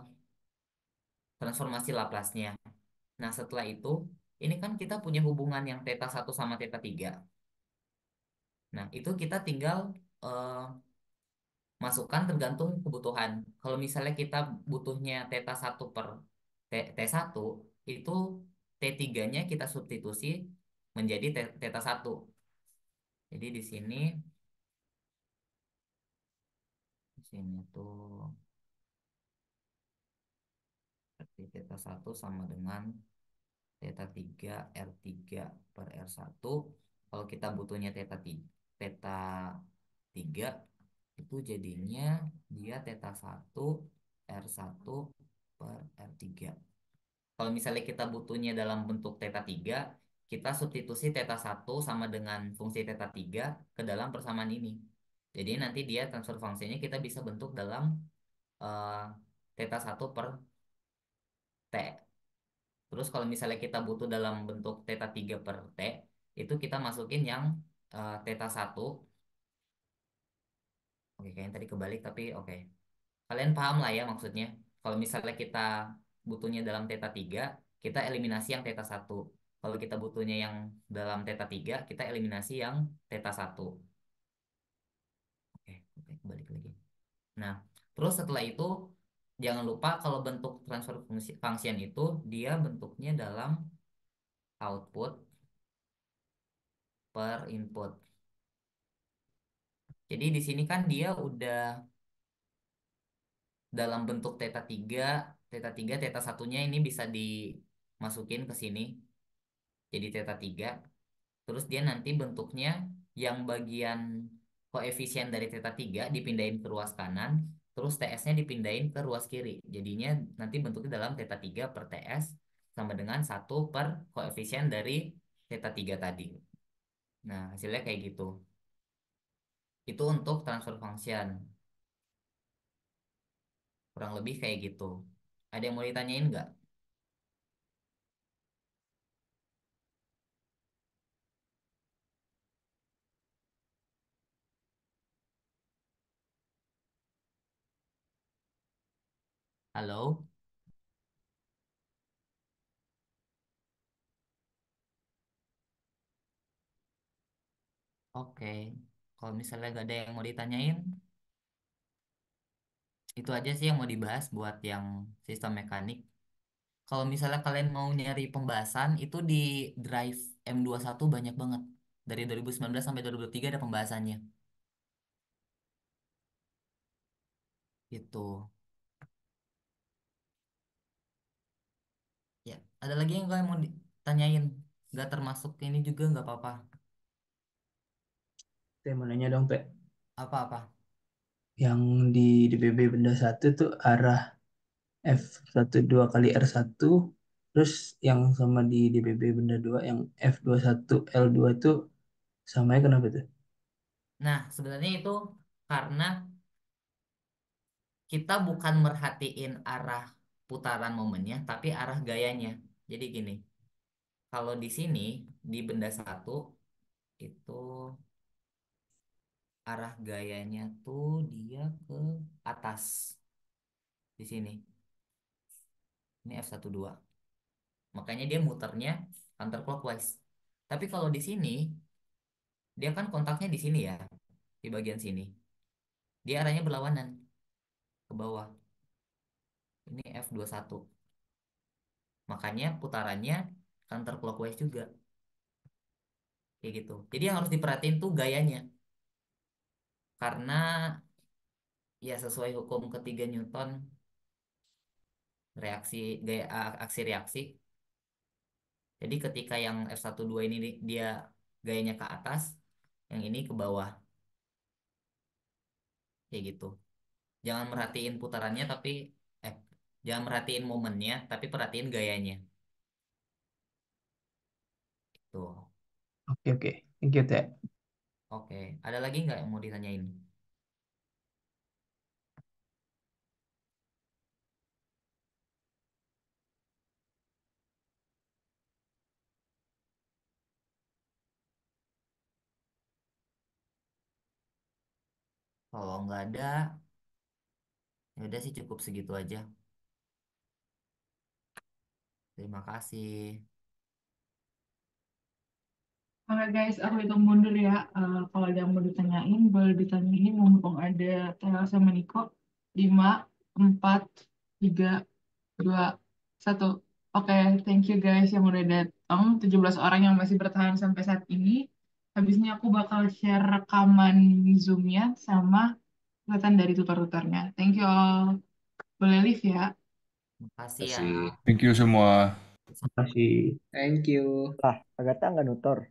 transformasi Laplace-nya. Nah, setelah itu, ini kan kita punya hubungan yang theta 1 sama theta 3. Nah, itu kita tinggal eh, masukkan tergantung kebutuhan. Kalau misalnya kita butuhnya theta 1 per T1, itu T3-nya kita substitusi menjadi theta 1. Jadi di sini tuh berarti theta 1 sama dengan theta 3 R3 per R1. Kalau kita butuhnya theta 3 itu jadinya dia theta 1 R1 per R3. Kalau misalnya kita butuhnya dalam bentuk theta 3, kita substitusi theta 1 sama dengan fungsi theta 3 ke dalam persamaan ini. Jadi nanti dia transfer fungsinya kita bisa bentuk dalam eh, theta 1 per T. Terus kalau misalnya kita butuh dalam bentuk theta 3 per T, itu kita masukin yang theta 1. Oke, kayaknya tadi kebalik tapi oke. Kalian paham lah ya maksudnya. Kalau misalnya kita butuhnya dalam theta 3, kita eliminasi yang theta 1. Kalau kita butuhnya yang dalam theta 3, kita eliminasi yang theta 1. Oke, oke, kebalik lagi. Nah, terus setelah itu, jangan lupa kalau bentuk transfer function itu, dia bentuknya dalam output per input. Jadi di sini kan dia udah dalam bentuk theta 3, theta satunya ini bisa dimasukin ke sini. Jadi theta 3. Terus dia nanti bentuknya yang bagian koefisien dari theta 3 dipindahin ke ruas kanan, terus TS-nya dipindahin ke ruas kiri. Jadinya nanti bentuknya dalam theta 3 per TS sama dengan 1 per koefisien dari theta 3 tadi. Nah, hasilnya kayak gitu. Itu untuk transfer function. Kurang lebih kayak gitu. Ada yang mau ditanyain nggak? Halo? Oke. Kalau misalnya nggak ada yang mau ditanyain, itu aja sih yang mau dibahas buat yang sistem mekanik. Kalau misalnya kalian mau nyari pembahasan, itu di Drive M21 banyak banget. Dari 2019 sampai 2023 ada pembahasannya. Gitu. Ya, ada lagi yang kalian mau ditanyain? Nggak termasuk ini juga nggak apa-apa. Saya mau nanya dong, Teh. Apa-apa. Yang di DBB benda satu tuh arah F12 kali R1, terus yang sama di DBB benda 2 yang F21L2 itu samanya kenapa tuh? Nah, sebenarnya itu karena kita bukan merhatiin arah putaran momennya, tapi arah gayanya. Jadi gini, kalau di sini, di benda satu, itu arah gayanya tuh dia ke atas di sini. Ini F12. Makanya dia muternya counterclockwise. Tapi kalau di sini, dia kan kontaknya di sini ya, di bagian sini. Dia arahnya berlawanan ke bawah. Ini F21. Makanya putarannya counterclockwise juga. Kayak gitu. Jadi yang harus diperhatiin tuh gayanya. Karena ya sesuai hukum ketiga Newton, reaksi gaya aksi reaksi. Jadi ketika yang F12 ini dia gayanya ke atas, yang ini ke bawah. Kayak gitu. Jangan merhatiin putarannya tapi eh jangan merhatiin momennya tapi perhatiin gayanya. Tuh. Oke, oke. Thank you, Teh. Oke, ada lagi nggak yang mau ditanyain? Kalau nggak ada, ya udah sih cukup segitu aja. Terima kasih. Oke guys, aku hitung mundur ya. Kalau ada yang mau ditanyain, boleh ditanyain mumpung ada Tela sama Niko. 5, 4, 3, 2, 1. Oke, thank you guys yang udah datang. 17 orang yang masih bertahan sampai saat ini. Habis ini aku bakal share rekaman Zoom-nya sama kelihatan dari tutor-tutornya. Thank you all. Boleh live ya. Makasih ya. Kasih. Thank you semua. Makasih. Thank you. Lah, Agatha nggak nutor.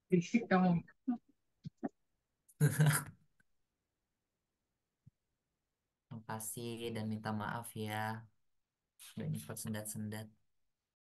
Berisik kamu. Makasih dan minta maaf ya. Udah nyifat sendat-sendat.